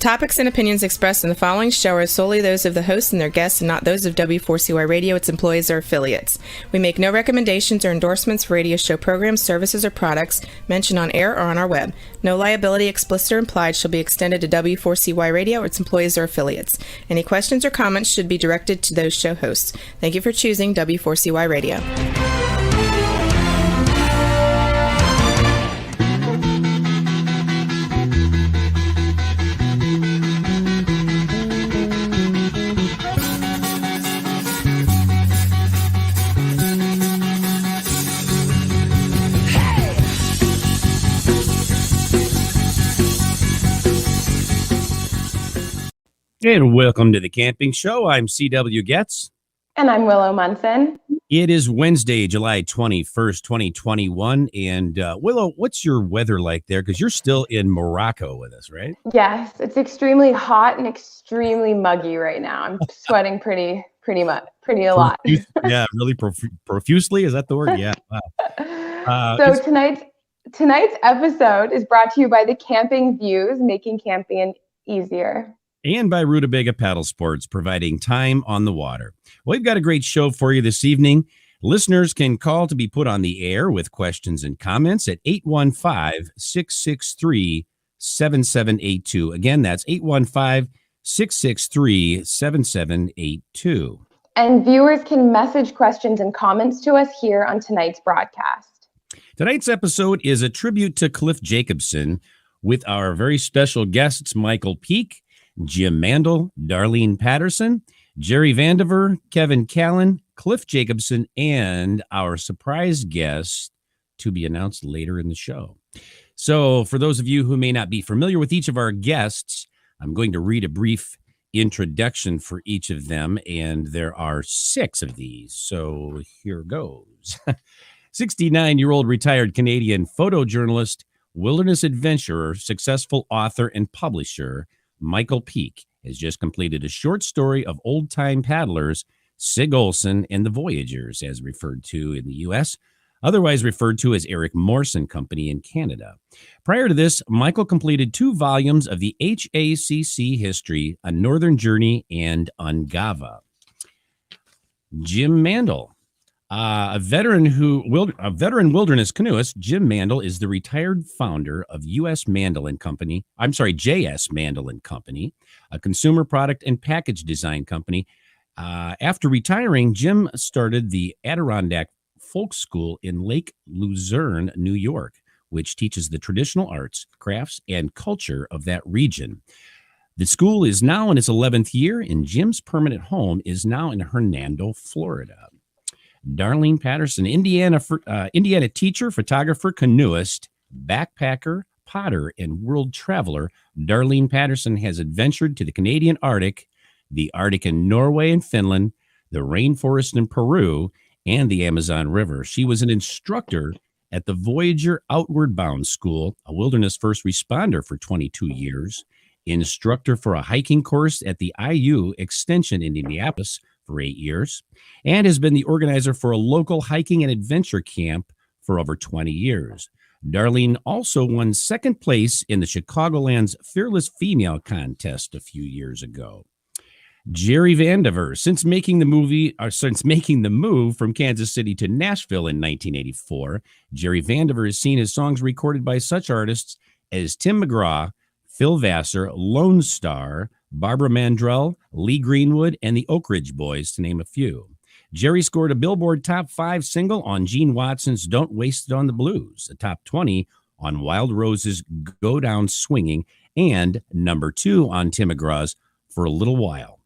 topics and opinions expressed in the following show are solely those of the hosts and their guests and not those of W4CY Radio, its employees, or affiliates. We make no recommendations or endorsements for radio show programs, services, or products mentioned on air or on our web. No liability, explicit or implied, shall be extended to W4CY Radio or its employees or affiliates. Any questions or comments should be directed to those show hosts. Thank you for choosing W4CY Radio. And welcome to the Camping Show. I'm C.W. Getz. And I'm Willow Munson. It is Wednesday, July 21st, 2021. And Willow, what's your weather like there? Because you're still in Morocco with us, right? Yes, it's extremely hot and extremely muggy right now. I'm sweating pretty a lot. Yeah, really profusely. Is that the word? Yeah. Wow. So tonight's episode is brought to you by the Camping Views, making camping easier. And by Rutabaga Paddle Sports, providing time on the water. Well, we've got a great show for you this evening. Listeners can call to be put on the air with questions and comments at 815-663-7782. Again, that's 815-663-7782. And viewers can message questions and comments to us here on tonight's broadcast. Tonight's episode is a tribute to Cliff Jacobson with our very special guests, Michael Peak, Jim Mandel, Darlene Patterson, Jerry Vandiver, Kevin Callan, Cliff Jacobson, and our surprise guest to be announced later in the show. So for those of you who may not be familiar with each of our guests, I'm going to read a brief introduction for each of them, and there are 6 of these. So here goes. 69-year-old retired Canadian photojournalist, wilderness adventurer, successful author, and publisher, Michael Peak has just completed a short story of old-time paddlers, Sig Olson and the Voyagers, as referred to in the U.S., otherwise referred to as Eric Morrison Company in Canada. Prior to this, Michael completed 2 volumes of the HACC history, A Northern Journey and Ungava. Jim Mandel. A veteran wilderness canoeist, Jim Mandel is the retired founder of JS Mandel and Company, a consumer product and package design company. After retiring, Jim started the Adirondack Folk School in Lake Luzerne, New York, which teaches the traditional arts, crafts, and culture of that region. The school is now in its 11th year, and Jim's permanent home is now in Hernando, Florida. Darlene Patterson, Indiana teacher, photographer, canoeist, backpacker, potter, and world traveler. Darlene Patterson has adventured to the Canadian Arctic, the Arctic in Norway and Finland, the rainforest in Peru, and the Amazon River. She was an instructor at the Voyager Outward Bound School, a wilderness first responder for 22 years, instructor for a hiking course at the IU Extension in Indianapolis for 8 years, and has been the organizer for a local hiking and adventure camp for over 20 years. Darlene also won 2nd place in the Chicagoland's Fearless Female contest a few years ago. Jerry Vandiver, since making the move from Kansas City to Nashville in 1984, Jerry Vandiver has seen his songs recorded by such artists as Tim McGraw, Phil Vassar, Lone Star, Barbara Mandrell, Lee Greenwood, and the Oak Ridge Boys, to name a few. Jerry scored a Billboard Top 5 single on Gene Watson's Don't Waste It on the Blues, a Top 20 on Wild Rose's Go Down Swinging, and number 2 on Tim McGraw's For a Little While.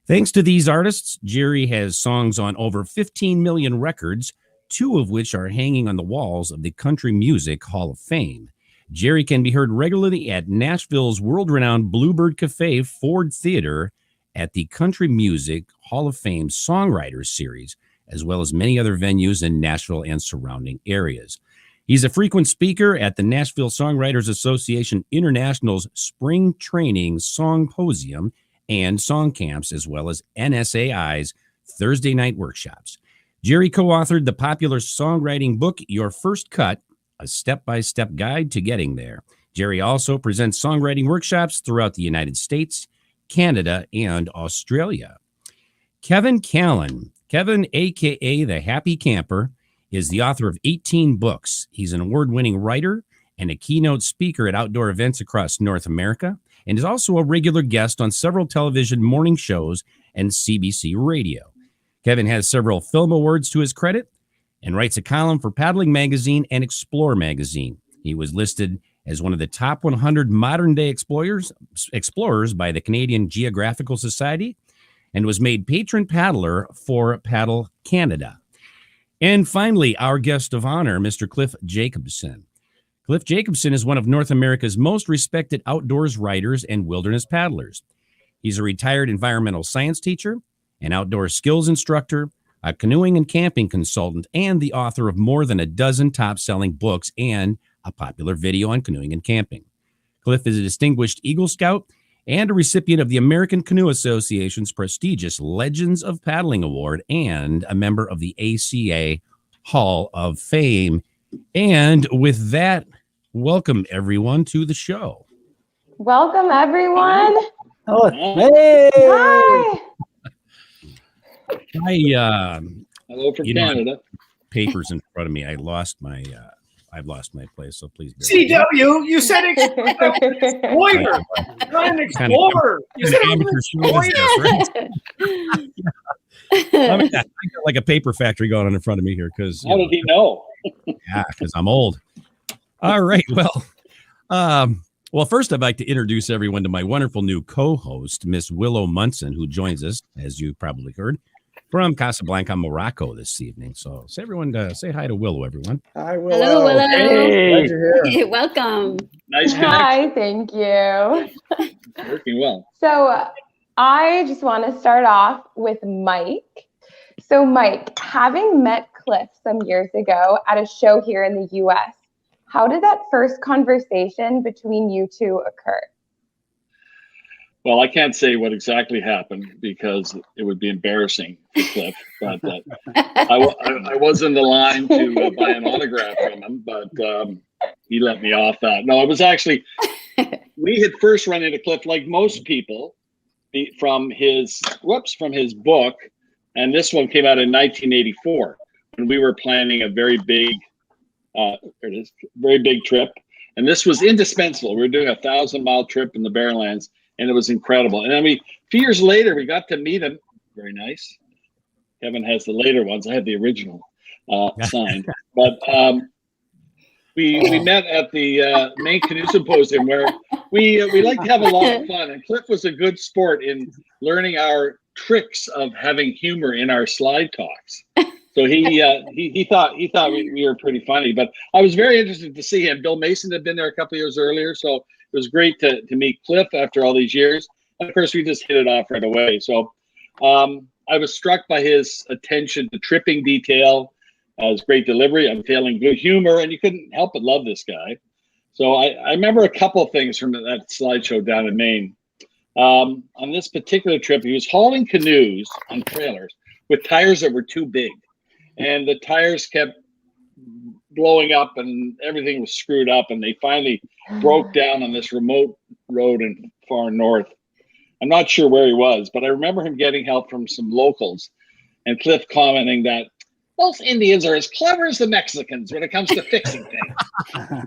Thanks to these artists, Jerry has songs on over 15 million records, 2 of which are hanging on the walls of the Country Music Hall of Fame. Jerry can be heard regularly at Nashville's world-renowned Bluebird Cafe Ford Theater at the Country Music Hall of Fame Songwriters Series, as well as many other venues in Nashville and surrounding areas. He's a frequent speaker at the Nashville Songwriters Association International's Spring Training Songposium and song camps, as well as NSAI's Thursday night workshops. Jerry co-authored the popular songwriting book, Your First Cut, a step-by-step guide to getting there. Jerry also presents songwriting workshops throughout the United States, Canada, and Australia. Kevin Callan, Kevin, a.k.a. the Happy Camper, is the author of 18 books. He's an award-winning writer and a keynote speaker at outdoor events across North America, and is also a regular guest on several television morning shows and CBC radio. Kevin has several film awards to his credit and writes a column for Paddling Magazine and Explore Magazine. He was listed as one of the top 100 modern-day explorers by the Canadian Geographical Society, and was made patron paddler for Paddle Canada. And finally, our guest of honor, Mr. Cliff Jacobson. Cliff Jacobson is one of North America's most respected outdoors writers and wilderness paddlers. He's a retired environmental science teacher, an outdoor skills instructor, a canoeing and camping consultant, and the author of more than a dozen top-selling books and a popular video on canoeing and camping. Cliff is a distinguished Eagle Scout and a recipient of the American Canoe Association's prestigious Legends of Paddling Award and a member of the ACA Hall of Fame. And with that, welcome everyone to the show. Welcome, everyone. Oh, hey! Hi. Hello from Canada. Papers in front of me. I've lost my place, so please. CW, you said explorer. Not an explorer. You said right? I got like a paper factory going on in front of me here because. How did he know? Yeah, because I'm old. All right. Well, first I'd like to introduce everyone to my wonderful new co-host, Miss Willow Munson, who joins us, as you probably heard, from Casablanca, Morocco this evening. So say hi to Willow, everyone. Hi, Willow. Hello, Willow. Hey. Welcome. Nice connection. Hi, thank you. Working well. So I just want to start off with Mike. So Mike, having met Cliff some years ago at a show here in the US, how did that first conversation between you two occur? Well, I can't say what exactly happened because it would be embarrassing for Cliff. But I was in the line to buy an autograph from him, but he let me off that. No, it was actually, we had first run into Cliff like most people from his book. And this one came out in 1984 when we were planning a very big trip. And this was indispensable. We were doing a 1,000-mile trip in the Barrenlands, and it was incredible. And then a few years later, we got to meet him. Very nice. Kevin has the later ones. I have the original signed. But we met at the main canoe symposium where we like to have a lot of fun. And Cliff was a good sport in learning our tricks of having humor in our slide talks. So he thought we were pretty funny, but I was very interested to see him. Bill Mason had been there a couple of years earlier, so it was great to meet Cliff after all these years. And of course, we just hit it off right away. So I was struck by his attention to tripping detail, his great delivery, unfailing good humor, and you couldn't help but love this guy. So I remember a couple of things from that slideshow down in Maine. On this particular trip, he was hauling canoes on trailers with tires that were too big. And the tires kept blowing up and everything was screwed up. And they finally broke down on this remote road in far north. I'm not sure where he was, but I remember him getting help from some locals and Cliff commenting that those Indians are as clever as the Mexicans when it comes to fixing things.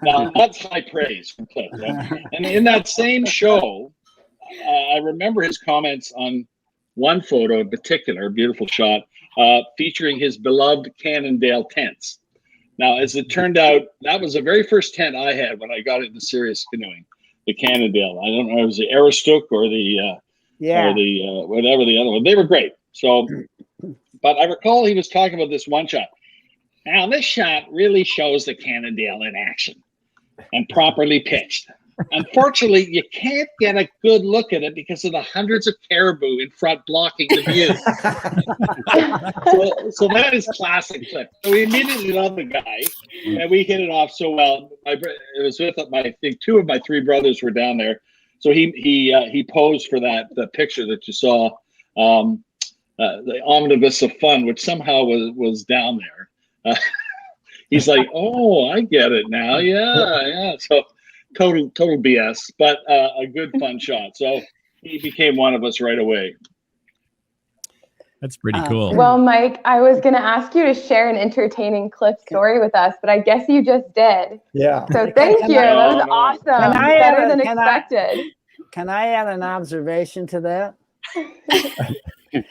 Now, that's high praise from Cliff. Right? And in that same show, I remember his comments on one photo in particular, a beautiful shot, featuring his beloved Cannondale tents. Now, as it turned out, that was the very first tent I had when I got into serious canoeing, the Cannondale. I don't know if it was the Aristook or the whatever the other one. They were great. So, but I recall he was talking about this one shot. Now, this shot really shows the Cannondale in action and properly pitched. Unfortunately, you can't get a good look at it because of the hundreds of caribou in front blocking the view. so that is classic Cliff. So we immediately loved the guy, and we hit it off so well. It was with I think two of my three brothers were down there, so he posed for the picture that you saw, the omnibus of fun, which somehow was down there. He's like, oh, I get it now. Yeah. So total BS, but a good fun shot. So he became one of us right away. That's pretty cool. Well, Mike, I was going to ask you to share an entertaining Cliff story with us, but I guess you just did. Yeah. So thank you. That was awesome. Better than expected. Can I add an observation to that?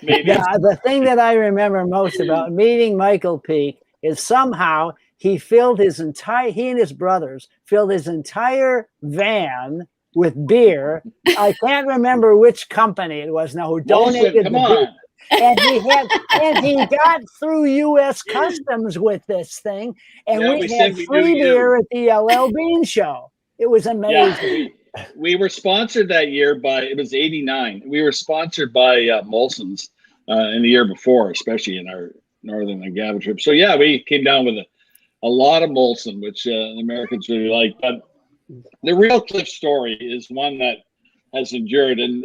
Maybe. The thing that I remember most about meeting Michael Peake is somehow he and his brothers filled his entire van with beer. I can't remember which company it was now who donated the beer. And he got through U.S. Customs with this thing, and we had free beer at the LL Bean show. It was amazing. Yeah, we were sponsored that year by, it was '89. We were sponsored by Molson's in the year before, especially in our Northern and Gavin trip. So yeah, we came down with a lot of Molson, which the Americans really like. But the real Cliff story is one that has endured, and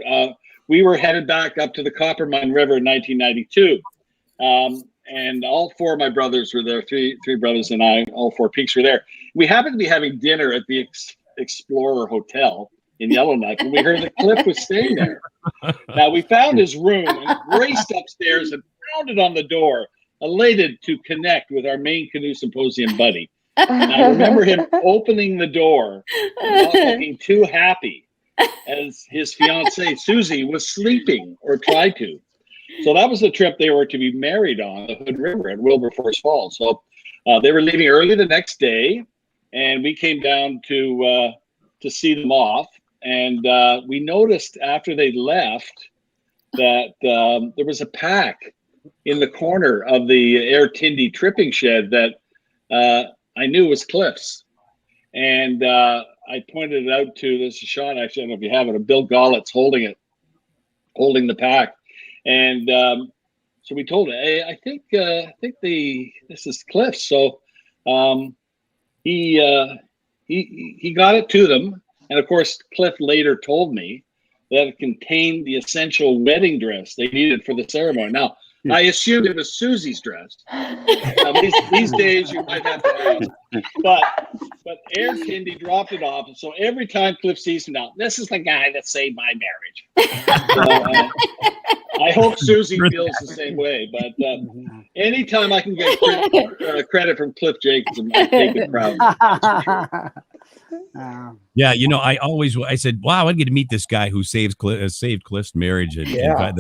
we were headed back up to the Coppermine River in 1992. And all four of my brothers were there, three brothers and I, all four Peaks were there. We happened to be having dinner at the Explorer Hotel in Yellowknife, and we heard that Cliff was staying there. Now, we found his room and raced upstairs and pounded on the door, elated to connect with our main canoe symposium buddy. And I remember him opening the door and not looking too happy, as his fiancée, Susie, was sleeping or tried to. So that was the trip they were to be married on, the Hood River at Wilberforce Falls. So they were leaving early the next day, and we came down to see them off. And we noticed after they left that there was a pack in the corner of the Air Tindy tripping shed that I knew was Cliff's. And I pointed it out to this shot, actually, I don't know if you have it, of Bill Gollett's holding the pack. And so we told him, hey, I think this is Cliff's. So he got it to them. And of course, Cliff later told me that it contained the essential wedding dress they needed for the ceremony. Now, I assumed it was Susie's dress. These days, you might have to ask. But Air Tindy dropped it off. And so every time Cliff sees him now, this is the guy that saved my marriage. I hope Susie feels the same way. But anytime I can get credit from Cliff Jacobson, I take it proudly. Yeah, I said, wow, I'd get to meet this guy who saved Cliff's marriage. And then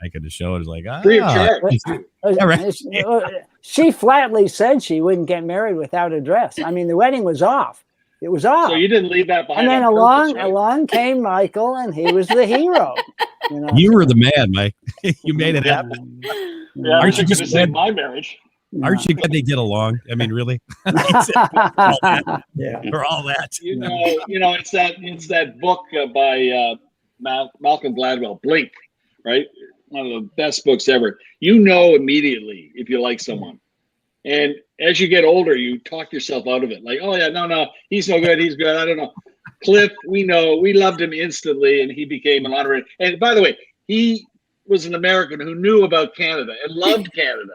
I could have shown it was like, free of charge. Yeah, right. She flatly said she wouldn't get married without a dress. I mean, the wedding was off. It was off. So you didn't leave that behind. And then along came Michael, and he was the hero. You were the man, Mike. You made it happen. Yeah, aren't you just save my marriage? Aren't you glad they get along? I mean, really? For all that. It's that book by Malcolm Gladwell, Blink, right? One of the best books ever. You know immediately if you like someone. And as you get older, you talk yourself out of it. Like, oh yeah, no, he's no good. He's good. I don't know. Cliff, we know, we loved him instantly, and he became an honorary. And by the way, he was an American who knew about Canada and loved Canada.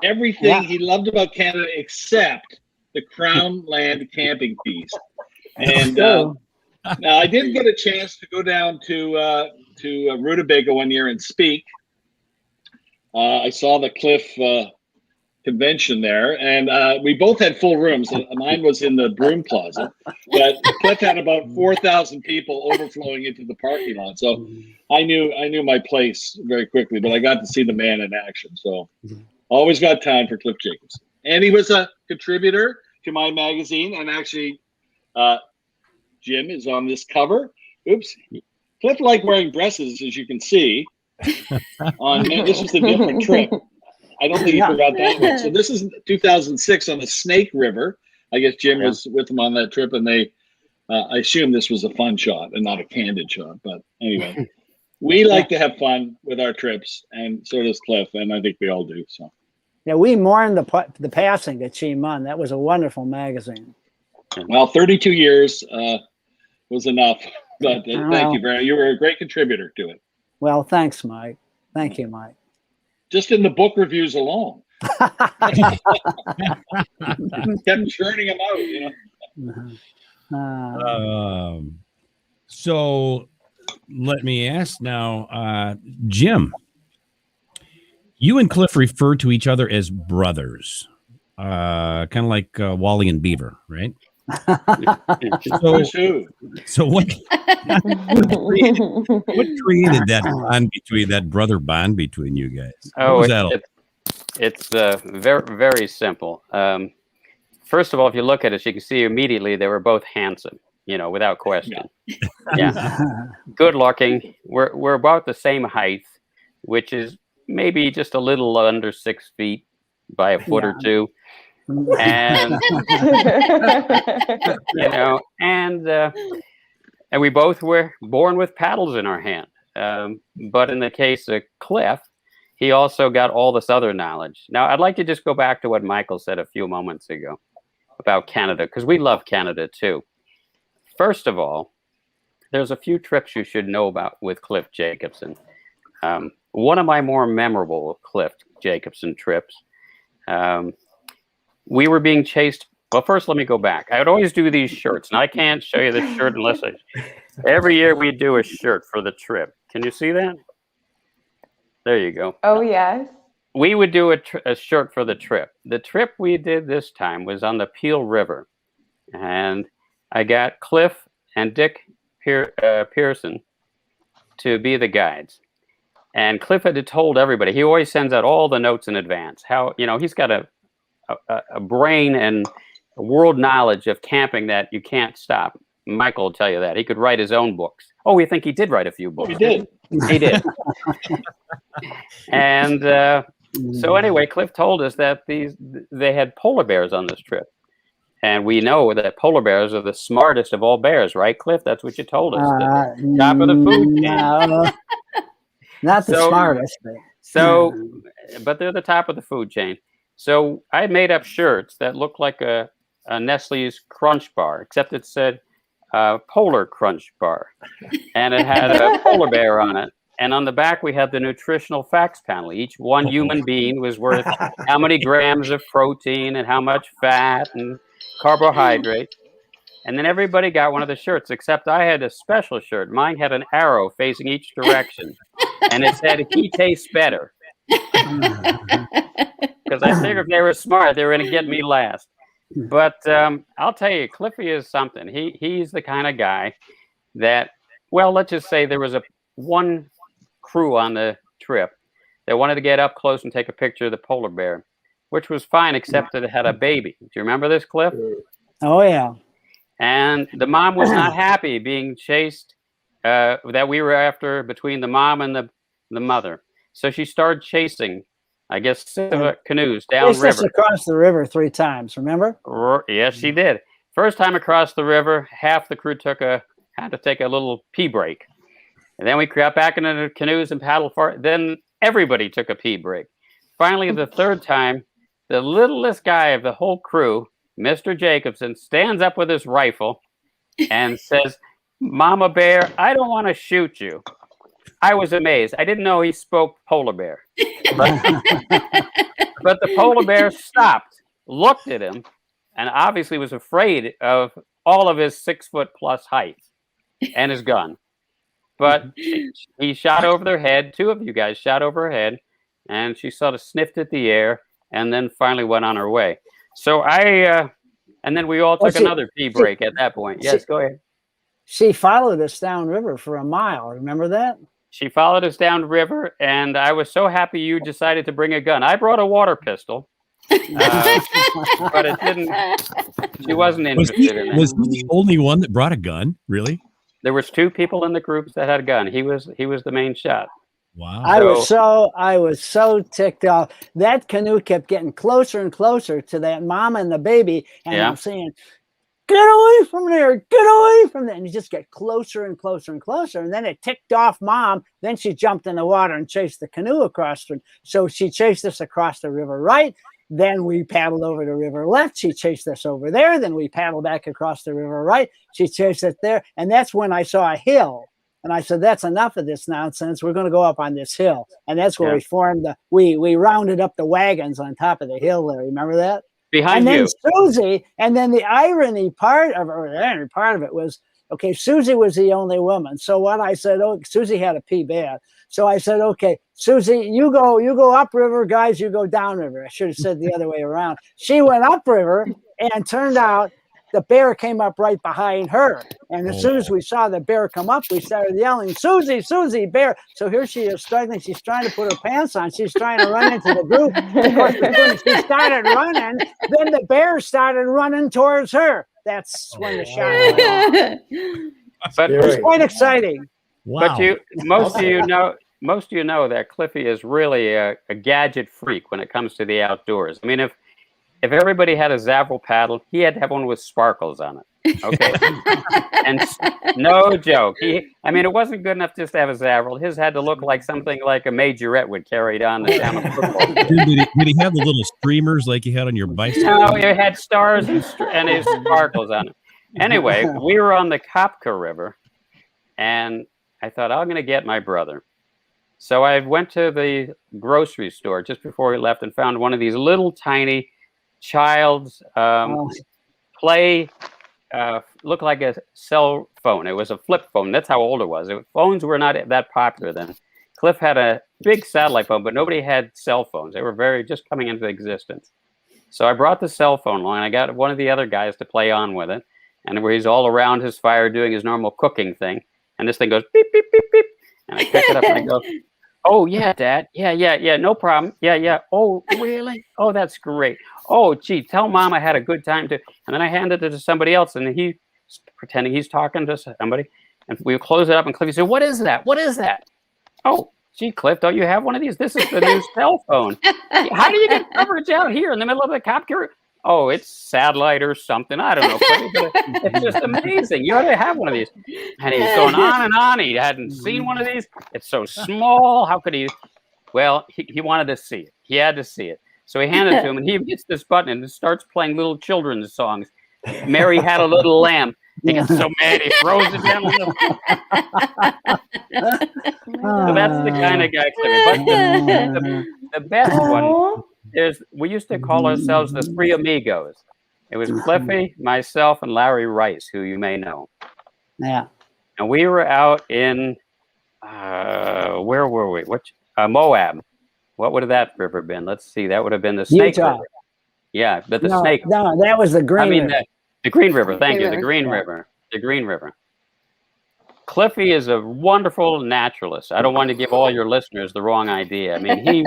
Everything he loved about Canada except the Crown Land camping fees. And now I did get a chance to go down to Rutabaga one year and speak. I saw the Cliff convention there, and we both had full rooms. Mine was in the broom closet, but Cliff had about 4,000 people overflowing into the parking lot. So I knew my place very quickly, but I got to see the man in action. So always got time for Cliff Jacobson. And he was a contributor to my magazine, and actually Jim is on this cover. Oops. Cliff liked wearing dresses, as you can see. This was a different trip. I don't think he forgot that one. So this is 2006 on the Snake River. I guess Jim was with him on that trip, and I assume this was a fun shot and not a candid shot. But anyway, we like to have fun with our trips, and so does Cliff, and I think we all do. So yeah, we mourned the passing of Chi Mun. That was a wonderful magazine. Well, 32 years was enough. But thank you, Brad. You were a great contributor to it. Well, thanks, Mike. Thank you, Mike. Just in the book reviews alone. Kept churning them out, So let me ask now, Jim, you and Cliff refer to each other as brothers, kind of like Wally and Beaver, right? So what created that bond between you guys? It's very, very simple. First of all, if you look at it, you can see immediately they were both handsome, without question. Yeah. Good looking. We're about the same height, which is maybe just a little under 6 feet by a foot or two. And, and we both were born with paddles in our hand. But in the case of Cliff, he also got all this other knowledge. Now, I'd like to just go back to what Michael said a few moments ago about Canada, because we love Canada too. First of all, there's a few trips you should know about with Cliff Jacobson. One of my more memorable Cliff Jacobson trips, we were being chased. Well, first, let me go back. I would always do these shirts, and I can't show you the shirt unless every year we do a shirt for the trip. Can you see that? There you go. Oh, yes. We would do a shirt for the trip. The trip we did this time was on the Peel River. And I got Cliff and Dick Pearson to be the guides. And Cliff had told everybody, he always sends out all the notes in advance. How, he's got a brain and a world knowledge of camping that you can't stop. Michael will tell you that. He could write his own books. Oh, we think he did write a few books. He did. He did. And so anyway, Cliff told us that they had polar bears on this trip. And we know that polar bears are the smartest of all bears, right, Cliff? That's what you told us. Top of the food chain. No, not the smartest. But they're the top of the food chain. So I made up shirts that looked like a Nestle's Crunch Bar, except it said Polar Crunch Bar. And it had a polar bear on it. And on the back, we had the nutritional facts panel. Each one human being was worth how many grams of protein and how much fat and carbohydrate. And then everybody got one of the shirts, except I had a special shirt. Mine had an arrow facing each direction. And it said, he tastes better. Because I figured if they were smart, they were going to get me last. But I'll tell you, Cliffy is something. He's the kind of guy that, well, let's just say there was one crew on the trip that wanted to get up close and take a picture of the polar bear, which was fine, except that it had a baby. Do you remember this, Cliff? Oh, yeah. And the mom was not happy being chased, that we were after between the mom and the mother. So she started chasing, I guess, 6 canoes downriver. Across the river 3 times, remember? Yes, she did. First time across the river, half the crew had to take a little pee break. And then we got back into the canoes and paddled far. Then everybody took a pee break. Finally, the third time, the littlest guy of the whole crew, Mr. Jacobson, stands up with his rifle and says, "Mama Bear, I don't want to shoot you." I was amazed. I didn't know he spoke polar bear. But the polar bear stopped, looked at him, and obviously was afraid of all of his 6-foot-plus height and his gun. But he shot over their head. 2 of you guys shot over her head, and she sort of sniffed at the air and then finally went on her way. So and then we all took another pee break at that point. Yes, go ahead. She followed us downriver for a mile. Remember that? She followed us downriver, and I was so happy you decided to bring a gun. I brought a water pistol, but it didn't. She wasn't interested in it. Was he the only one that brought a gun? Really? There was 2 people in the groups that had a gun. He was the main shot. Wow. I was so ticked off. That canoe kept getting closer and closer to that mom and the baby, and I'm saying, "Get away from there! Get away from there!" And you just get closer and closer and closer. And then it ticked off mom. Then she jumped in the water and chased the canoe across. So she chased us across the river right. Then we paddled over the river left. She chased us over there. Then we paddled back across the river right. She chased us there. And that's when I saw a hill. And I said, "That's enough of this nonsense. We're going to go up on this hill." And that's where we formed we rounded up the wagons on top of the hill there. Remember that? behind and you. then Susie, and then the irony part of it was, okay, Susie was the only woman. So what I said, oh, Susie had a pee bad. So I said, okay, Susie, you go upriver, guys, you go downriver. I should have said the other way around. She went upriver, and turned out the bear came up right behind her. And as soon as we saw the bear come up, we started yelling, Susie, Susie, bear. So here she is struggling. She's trying to put her pants on. She's trying to run into the group. Of course, as soon as she started running, then the bear started running towards her. That's when the shot went off. But It was quite exciting. Wow. But most of you know that Cliffy is really a gadget freak when it comes to the outdoors. I mean, if everybody had a Zavril paddle, he had to have one with sparkles on it. Okay, and no joke. It wasn't good enough just to have a Zavril. His had to look like something like a majorette would carry down the town of football. Did he have the little streamers like you had on your bicycle? No, it had stars and his sparkles on it. Anyway, we were on the Kopka River, and I thought, I'm going to get my brother. So I went to the grocery store just before we left and found one of these little tiny child's play, looked like a cell phone. It was a flip phone. That's how old it was. Phones were not that popular then. Cliff had a big satellite phone, but nobody had cell phones. They were just coming into existence. So I brought the cell phone along. I got one of the other guys to play on with it. And where he's all around his fire doing his normal cooking thing. And this thing goes beep, beep, beep, beep. And I pick it up and I go, oh, yeah, Dad. Yeah, no problem. Yeah. Oh, really? Oh, that's great. Oh, gee, tell Mom I had a good time too. And then I handed it to somebody else, and he's pretending he's talking to somebody. And we close it up, and Cliffy said, what is that? What is that? Oh, gee, Cliff, don't you have one of these? This is the new cell phone. How do you get coverage out here in the middle of the Kopka? Oh, it's satellite or something. I don't know. But it's just amazing. You ought to have one of these. And he was going on and on. He hadn't seen one of these. It's so small. How could he? Well, he wanted to see it. He had to see it. So he handed it to him, and he hits this button and it starts playing little children's songs. Mary Had a Little Lamb. He gets so mad he throws it down on the So that's the kind of guy. But the best one is, we used to call ourselves the Three Amigos. It was Cliffy, myself, and Larry Rice, who you may know. Yeah. And we were out in, where were we? Moab. What would have that river been? Let's see. That would have been the Snake Utah. River. Yeah, but the Snake. No, that was the Green River. The Green River. Thank you. The Green River. The Green River. Cliffy is a wonderful naturalist. I don't want to give all your listeners the wrong idea. I mean,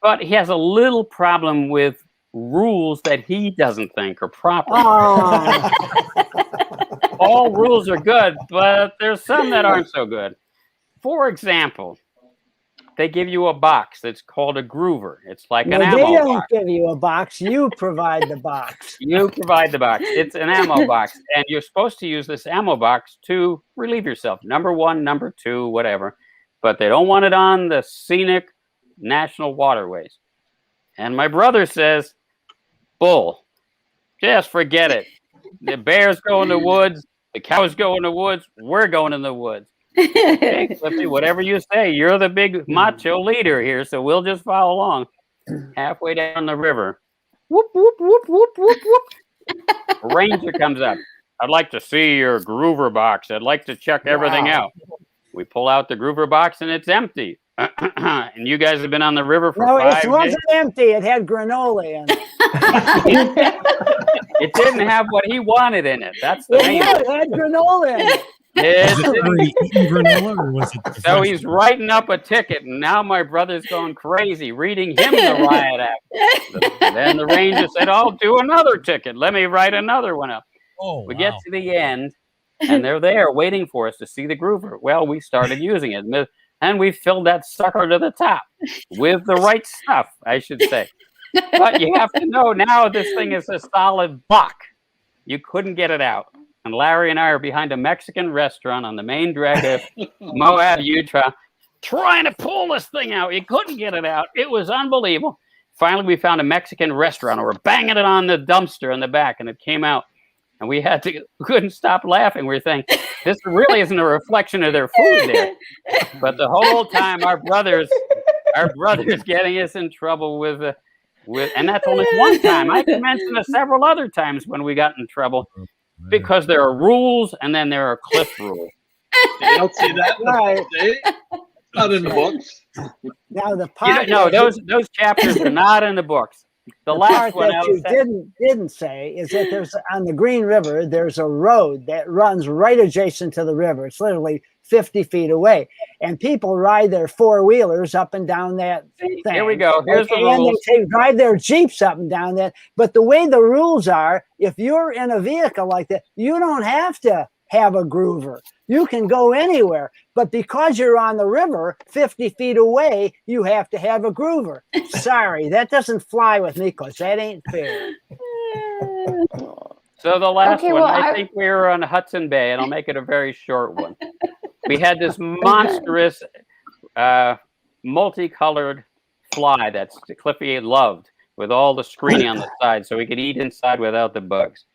but he has a little problem with rules that he doesn't think are proper. Oh. All rules are good, but there's some that aren't so good. For example, they give you a box that's called a groover. It's like an ammo box. They don't give you a box. You provide the box. You provide the box. It's an ammo box. And you're supposed to use this ammo box to relieve yourself. Number 1, number 2, whatever. But they don't want it on the scenic national waterways. And my brother says, bull, just forget it. The bears go in the woods. The cows go in the woods. We're going in the woods. Hey, Cliffy, whatever you say, you're the big macho leader here, so we'll just follow along. Halfway down the river, whoop, whoop, whoop, whoop, whoop, whoop. A ranger comes up. I'd like to see your groover box. I'd like to check everything out. We pull out the groover box, and it's empty. And you guys have been on the river for 5 days? No, it wasn't empty. It had granola in it. It didn't have what he wanted in it. That's the main thing. It had granola in it. So he's writing up a ticket, and now my brother's going crazy, reading him the riot act. Then the ranger said, I'll do another ticket. Let me write another one up. We get to the end, and they're there waiting for us to see the groover. Well, we started using it, and we filled that sucker to the top with the right stuff, I should say. But you have to know now this thing is a solid buck. You couldn't get it out. And Larry and I are behind a Mexican restaurant on the main drag of Moab, Utah, trying to pull this thing out. You couldn't get it out. It was unbelievable. Finally, we found a Mexican restaurant, and we're banging it on the dumpster in the back, and it came out. And we couldn't stop laughing. We were thinking, this really isn't a reflection of their food there. But the whole time, our brother's getting us in trouble with And that's only one time. I can mention several other times when we got in trouble because there are rules and then there are Cliff rules. You don't see that in the books, eh? Not in the books. Now the You part don't- no, those chapters are not in the books. The part last one that you didn't say is that there's on the Green River, there's a road that runs right adjacent to the river. It's literally 50 feet away. And people ride their four-wheelers up and down that thing. Here we go. Here's the and rules. they drive their Jeeps up and down that. But the way the rules are, if you're in a vehicle like that, you don't have to have a groover. You can go anywhere. But because you're on the river 50 feet away, you have to have a groover. Sorry, that doesn't fly with me because that ain't fair. So the last Okay, one, well, I think we were on Hudson Bay, and I'll make it a very short one. We had this monstrous, multicolored fly that Cliffy loved, with all the screening on the side, so he could eat inside without the bugs.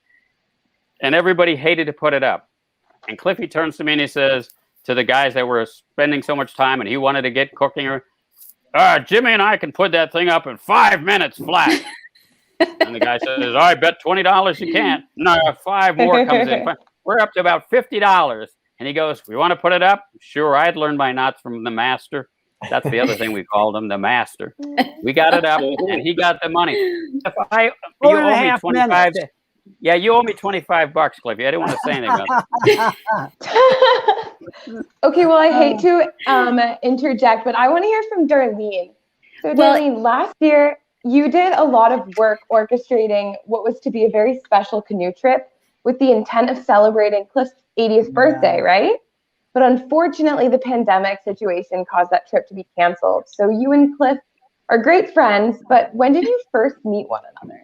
And everybody hated to put it up. And Cliffy turns to me and he says to the guys that were spending so much time, and he wanted to get cooking, Jimmy and I can put that thing up in 5 minutes flat. And the guy says, I bet $20 you can't. No, 5 more comes in. We're up to about $50. And he goes, we want to put it up? Sure, I'd learned my knots from the master. That's the other thing we called him, the master. We got it up, and he got the money. You owe me 25. Yeah, you owe me $25, Cliffy. I didn't want to say anything about that. Okay, well, I hate to interject, but I want to hear from Darlene. So, Darlene, last year you did a lot of work orchestrating what was to be a very special canoe trip with the intent of celebrating Cliff's 80th birthday, right? But unfortunately, the pandemic situation caused that trip to be canceled. So you and Cliff are great friends, but when did you first meet one another?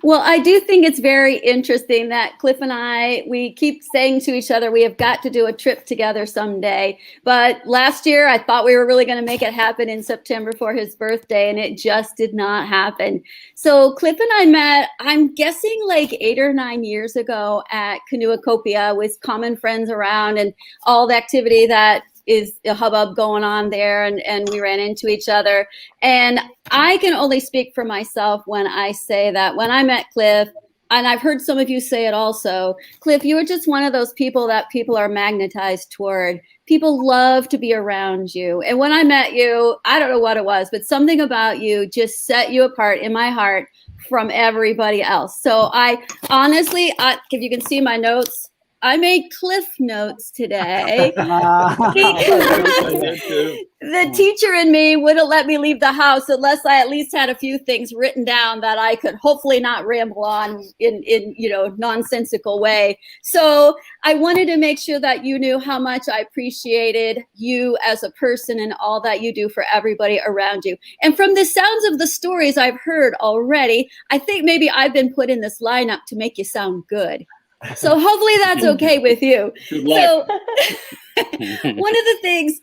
Well, I do think it's very interesting that Cliff and I, we keep saying to each other, we have got to do a trip together someday. But last year, I thought we were really going to make it happen in September for his birthday, and it just did not happen. So Cliff and I met, I'm guessing like 8 or 9 years ago at Canoeacopia with common friends around and all the activity that is a hubbub going on there, and we ran into each other. And I can only speak for myself when I say that when I met Cliff, and I've heard some of you say it also, Cliff, you were just one of those people that people are magnetized toward. People love to be around you. And when I met you, I don't know what it was, but something about you just set you apart in my heart from everybody else. So I honestly, if you can see my notes, I made Cliff notes today. The teacher in me wouldn't let me leave the house unless I at least had a few things written down that I could hopefully not ramble on in nonsensical way. So I wanted to make sure that you knew how much I appreciated you as a person and all that you do for everybody around you. And from the sounds of the stories I've heard already, I think maybe I've been put in this lineup to make you sound good. So hopefully that's okay with you. So one of the things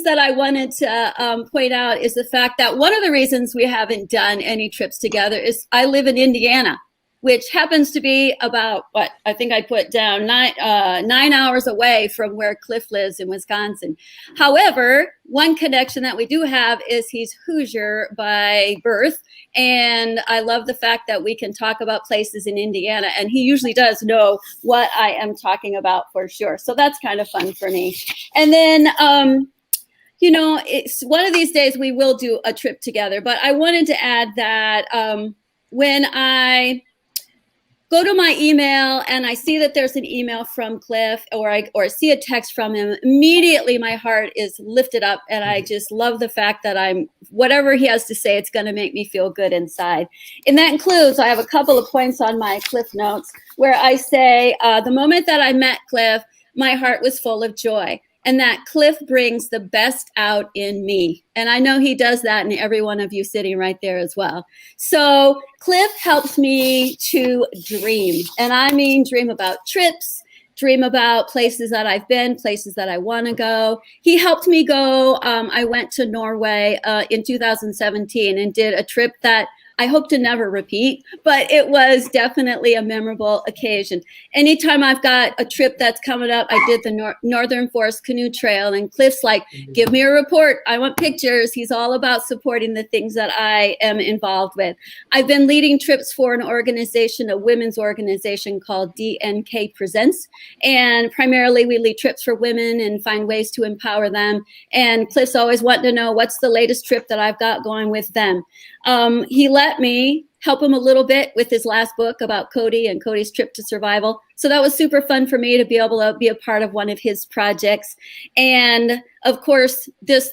that I wanted to point out is the fact that one of the reasons we haven't done any trips together is I live in Indiana, which happens to be about what I think I put down 9 hours away from where Cliff lives in Wisconsin. However, one connection that we do have is he's Hoosier by birth. And I love the fact that we can talk about places in Indiana, and he usually does know what I am talking about for sure. So that's kind of fun for me. And then, it's one of these days we will do a trip together, but I wanted to add that when I go to my email and I see that there's an email from Cliff or I see a text from him, immediately my heart is lifted up, and I just love the fact that whatever he has to say, it's going to make me feel good inside. And that includes, I have a couple of points on my Cliff notes where I say, the moment that I met Cliff, my heart was full of joy. And that Cliff brings the best out in me. And I know he does that in every one of you sitting right there as well. So Cliff helps me to dream. And I mean dream about trips, dream about places that I've been, places that I want to go. He helped me go. I went to Norway in 2017 and did a trip that I hope to never repeat, but it was definitely a memorable occasion. Anytime I've got a trip that's coming up, I did the Northern Forest Canoe Trail, and Cliff's like, give me a report. I want pictures. He's all about supporting the things that I am involved with. I've been leading trips for an organization, a women's organization called DNK Presents. And primarily we lead trips for women and find ways to empower them. And Cliff's always wanting to know what's the latest trip that I've got going with them. He let me help him a little bit with his last book about Cody and Cody's trip to survival. So that was super fun for me to be able to be a part of one of his projects. And of course, the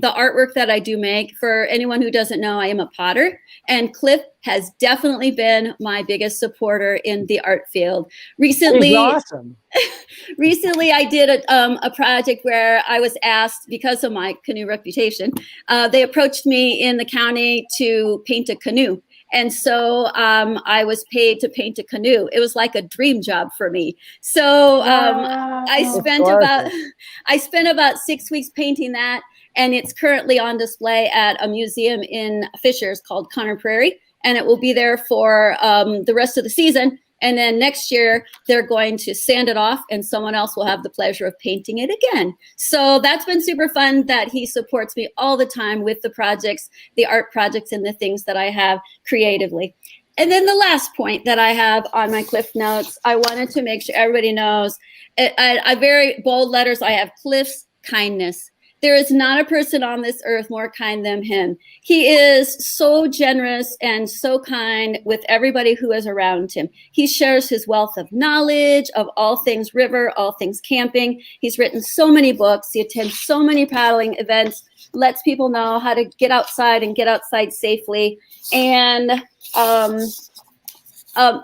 artwork that I do make, for anyone who doesn't know, I am a potter, and Cliff has definitely been my biggest supporter in the art field. Recently, He's awesome. Recently, I did a project where I was asked, because of my canoe reputation, they approached me in the county to paint a canoe. And so I was paid to paint a canoe. It was like a dream job for me. So I spent about 6 weeks painting that, and it's currently on display at a museum in Fishers called Conner Prairie, and it will be there for the rest of the season. And then next year, they're going to sand it off, and someone else will have the pleasure of painting it again. So that's been super fun that he supports me all the time with the projects, the art projects, and the things that I have creatively. And then the last point that I have on my Cliff Notes, I wanted to make sure everybody knows, I very bold letters, I have Cliff's kindness. There is not a person on this earth more kind than him. He is so generous and so kind with everybody who is around him. He shares his wealth of knowledge of all things river, all things camping. He's written so many books. He attends so many paddling events, lets people know how to get outside and get outside safely. And I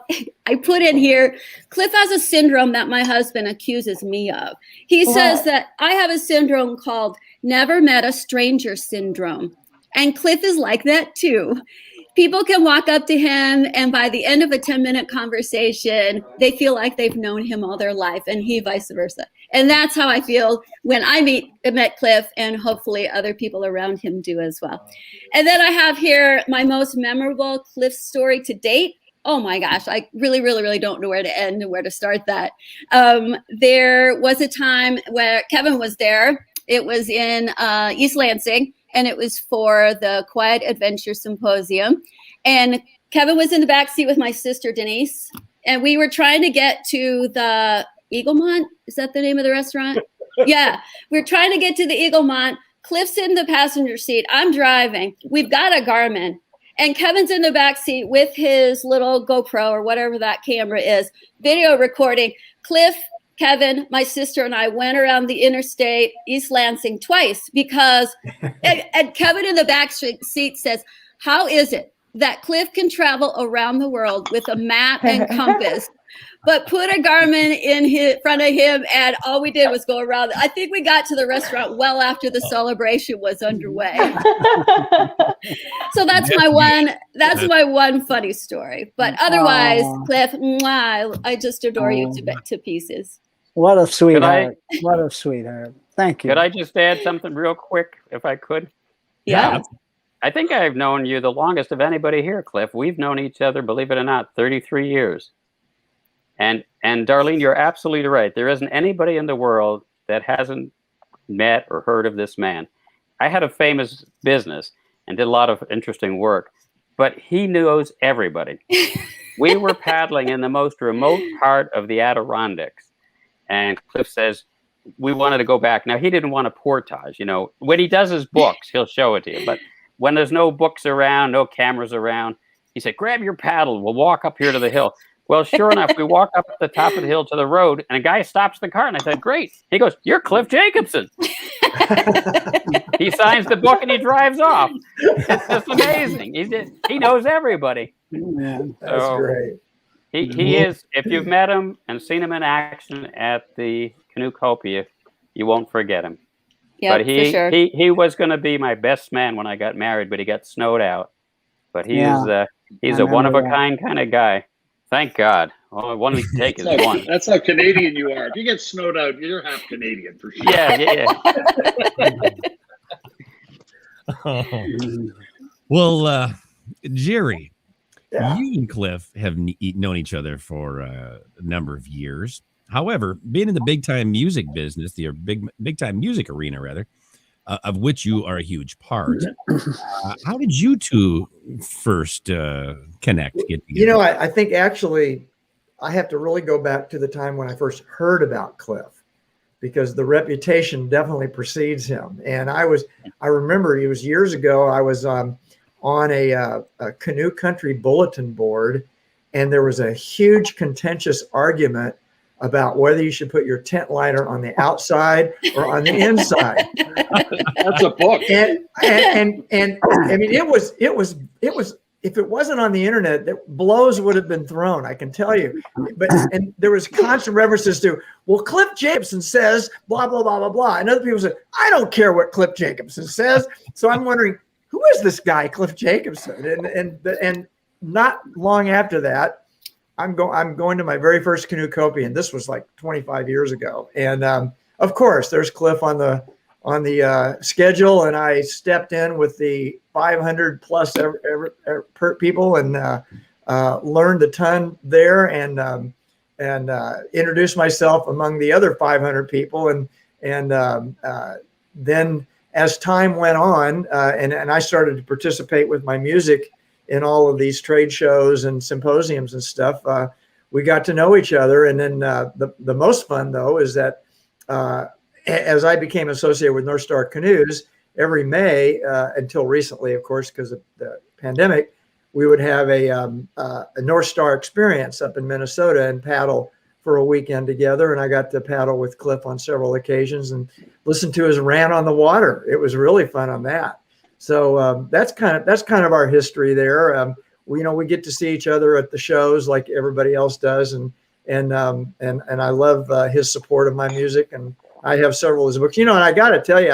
put in here, Cliff has a syndrome that my husband accuses me of. He says that I have a syndrome called never met a stranger syndrome. And Cliff is like that too. People can walk up to him, and by the end of a 10-minute conversation, they feel like they've known him all their life, and he vice versa. And that's how I feel when I met Cliff, and hopefully other people around him do as well. And then I have here my most memorable Cliff story to date. Oh my gosh, I really, really, really don't know where to end and where to start that. There was a time where Kevin was there. It was in East Lansing, and it was for the Quiet Adventure Symposium. And Kevin was in the back seat with my sister, Denise, and we were trying to get to the Eaglemont. Is that the name of the restaurant? Yeah, we're trying to get to the Eaglemont. Cliff's in the passenger seat. I'm driving. We've got a Garmin. And Kevin's in the back seat with his little GoPro or whatever that camera is, video recording. Cliff, Kevin, my sister, and I went around the interstate, East Lansing, twice because, and Kevin in the back seat says, how is it that Cliff can travel around the world with a map and compass, but put a Garmin in front of him, and all we did was go around. I think we got to the restaurant well after the celebration was underway. So that's my one funny story. But otherwise, Cliff, mwah, I just adore you to pieces. What a sweetheart. What a sweetheart. Thank you. Could I just add something real quick, if I could? Yeah. I think I've known you the longest of anybody here, Cliff. We've known each other, believe it or not, 33 years. And Darlene, you're absolutely right. There isn't anybody in the world that hasn't met or heard of this man. I had a famous business and did a lot of interesting work, but he knows everybody. We were paddling in the most remote part of the Adirondacks, and Cliff says, we wanted to go back. Now, he didn't want a portage. You know, when he does his books, he'll show it to you. But when there's no books around, no cameras around, he said, grab your paddle. We'll walk up here to the hill. Well, sure enough, we walk up the top of the hill to the road, and a guy stops the car, and I said, great. He goes, you're Cliff Jacobson. He signs the book, and he drives off. It's just amazing. He knows everybody. Yeah, that's great. He is, if you've met him and seen him in action at the Canoecopia, you won't forget him. Yeah, but for sure. He was going to be my best man when I got married, but he got snowed out. But he's a one-of-a-kind kind of guy. Thank God. All one we take is one. That's how Canadian you are. If you get snowed out, you're half Canadian for sure. Yeah. Well, Jerry, Yeah. you and Cliff have known each other for a number of years. However, being in the big time music business, the big time music arena, rather, of which you are a huge part, how did you two first connect? Get together? I think actually I have to really go back to the time when I first heard about Cliff, because the reputation definitely precedes him. And I remember it was years ago, I was on a canoe country bulletin board, and there was a huge contentious argument about whether you should put your tent lighter on the outside or on the inside. That's a book. And I mean, it was, if it wasn't on the internet, blows would have been thrown, I can tell you. And there was constant references to, well, Cliff Jacobson says blah, blah, blah, blah, blah. And other people said, I don't care what Cliff Jacobson says. So I'm wondering, who is this guy, Cliff Jacobson? And not long after that, I'm going to my very first canoecopia, and this was like 25 years ago. And of course, there's Cliff on the schedule, and I stepped in with the 500 plus people and learned a ton there, and introduced myself among the other 500 people, and then as time went on, and I started to participate with my music in all of these trade shows and symposiums and stuff, we got to know each other. And then the most fun, though, is that as I became associated with North Star Canoes, every May, until recently, of course, because of the pandemic, we would have a North Star experience up in Minnesota and paddle for a weekend together. And I got to paddle with Cliff on several occasions and listen to his rant on the water. It was really fun on that. So that's kind of our history there. We get to see each other at the shows like everybody else does, and I love his support of my music, and I have several of his books. And I got to tell you,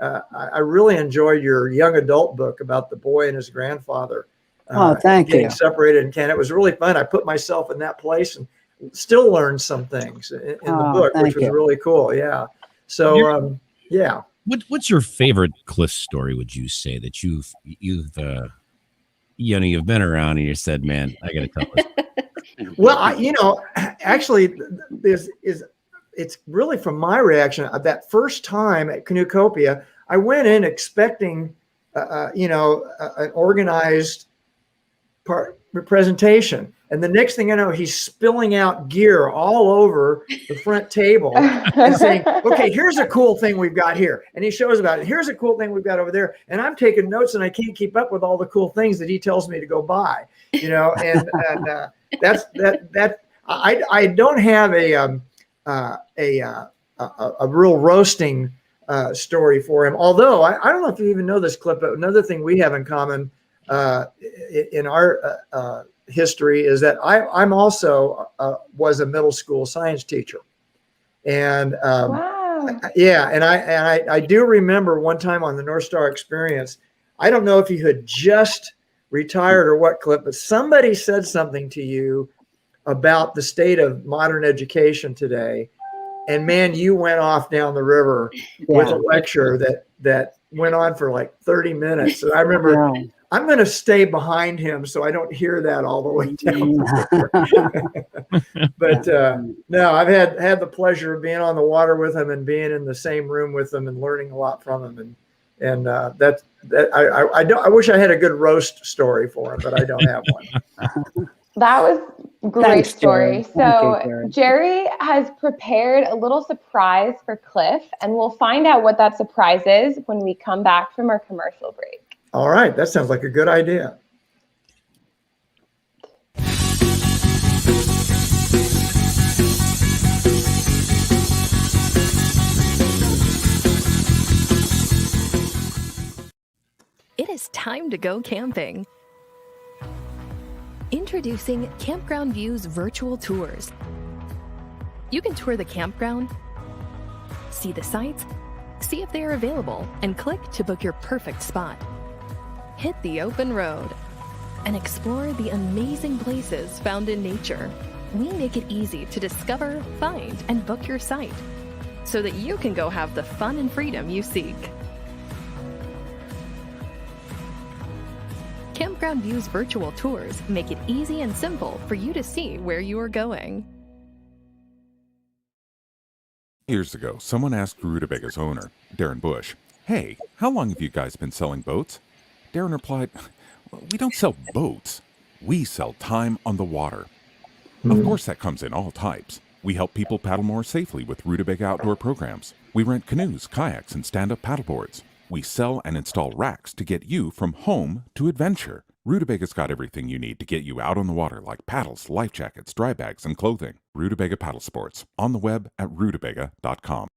I really enjoyed your young adult book about the boy and his grandfather. Thank you. Getting separated in Canada. It was really fun. I put myself in that place and still learned some things in the book, which was really cool. Yeah. So yeah. What's your favorite Cliff story? Would you say that you've been around and you said, man, I got to tell this. Well, actually, it's really from my reaction. That first time at Canoecopia, I went in expecting, an organized presentation. And the next thing I know, he's spilling out gear all over the front table and saying, okay, here's a cool thing we've got here. And he shows about it. Here's a cool thing we've got over there. And I'm taking notes, and I can't keep up with all the cool things that he tells me to go buy, and that's that. I don't have a real roasting story for him. Although I don't know if you even know this, Clip, but another thing we have in common in our history is that I'm also was a middle school science teacher, and Wow. and I do remember one time on the North Star experience. I don't know if you had just retired or what, Clip, but somebody said something to you about the state of modern education today, and man, you went off down the river with a lecture that went on for like 30 minutes. And I remember. Yeah. I'm going to stay behind him so I don't hear that all the way down. But no, I've had the pleasure of being on the water with him and being in the same room with him and learning a lot from him. And I wish I had a good roast story for him, but I don't have one. That was a great Thanks, story. Jerry. Thank So you, Jerry has prepared a little surprise for Cliff, and we'll find out what that surprise is when we come back from our commercial break. All right. That sounds like a good idea. It is time to go camping. Introducing Campground View's virtual tours. You can tour the campground, see the sites, see if they are available, and click to book your perfect spot. Hit the open road and explore the amazing places found in nature. We make it easy to discover, find, and book your site so that you can go have the fun and freedom you seek. Campground View's virtual tours make it easy and simple for you to see where you are going. Years ago, someone asked Rutabaga's owner, Darren Bush, "Hey, how long have you guys been selling boats?" Darren replied, "Well, we don't sell boats. We sell time on the water." Of course, that comes in all types. We help people paddle more safely with Rutabaga outdoor programs. We rent canoes, kayaks, and stand-up paddleboards. We sell and install racks to get you from home to adventure. Rutabaga's got everything you need to get you out on the water, like paddles, life jackets, dry bags, and clothing. Rutabaga Paddle Sports, on the web at rutabaga.com.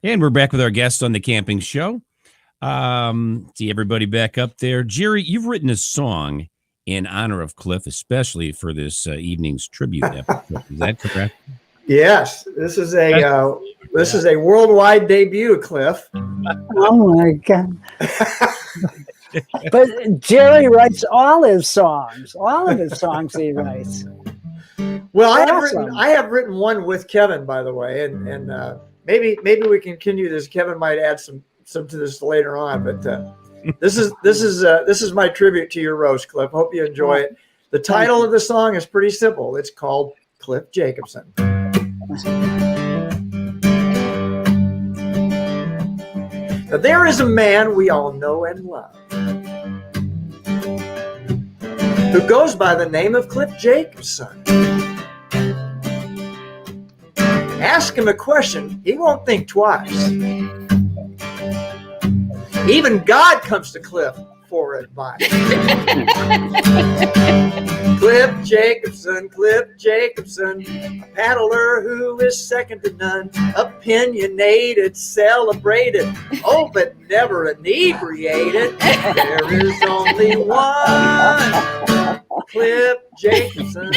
And we're back with our guest on the camping show. See everybody back up there. Jerry, you've written a song in honor of Cliff, especially for this evening's tribute episode. Is that correct? Yes, this is a worldwide debut, Cliff. Oh my God. But Jerry writes all his songs. All of his songs he writes. Well, Awesome. I have written one with Kevin, by the way, and maybe we can continue this. Kevin might add some to this later on, but this is my tribute to your roast, Cliff. Hope you enjoy it. The title of the song is pretty simple. It's called Cliff Jacobson. Now, there is a man we all know and love who goes by the name of Cliff Jacobson. Ask him a question, he won't think twice. Even God comes to Cliff for advice. Cliff Jacobson, a paddler who is second to none, opinionated, celebrated, oh, but never inebriated. There is only one Cliff Jacobson.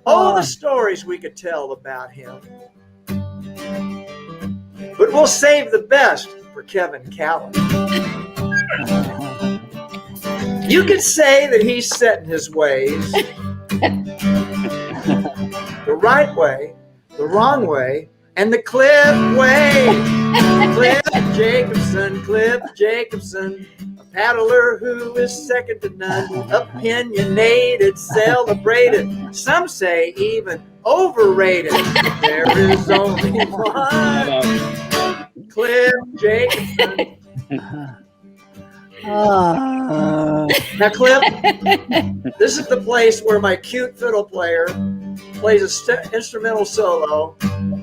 Oh, the stories we could tell about him. But we'll save the best for Kevin Callan. You could say that he's set in his ways. The right way, the wrong way, and the Cliff way. Cliff Jacobson, a paddler who is second to none, opinionated, celebrated, some say even overrated. There is only one Cliff Jacobson. Now, Cliff, this is the place where my cute fiddle player plays a instrumental solo,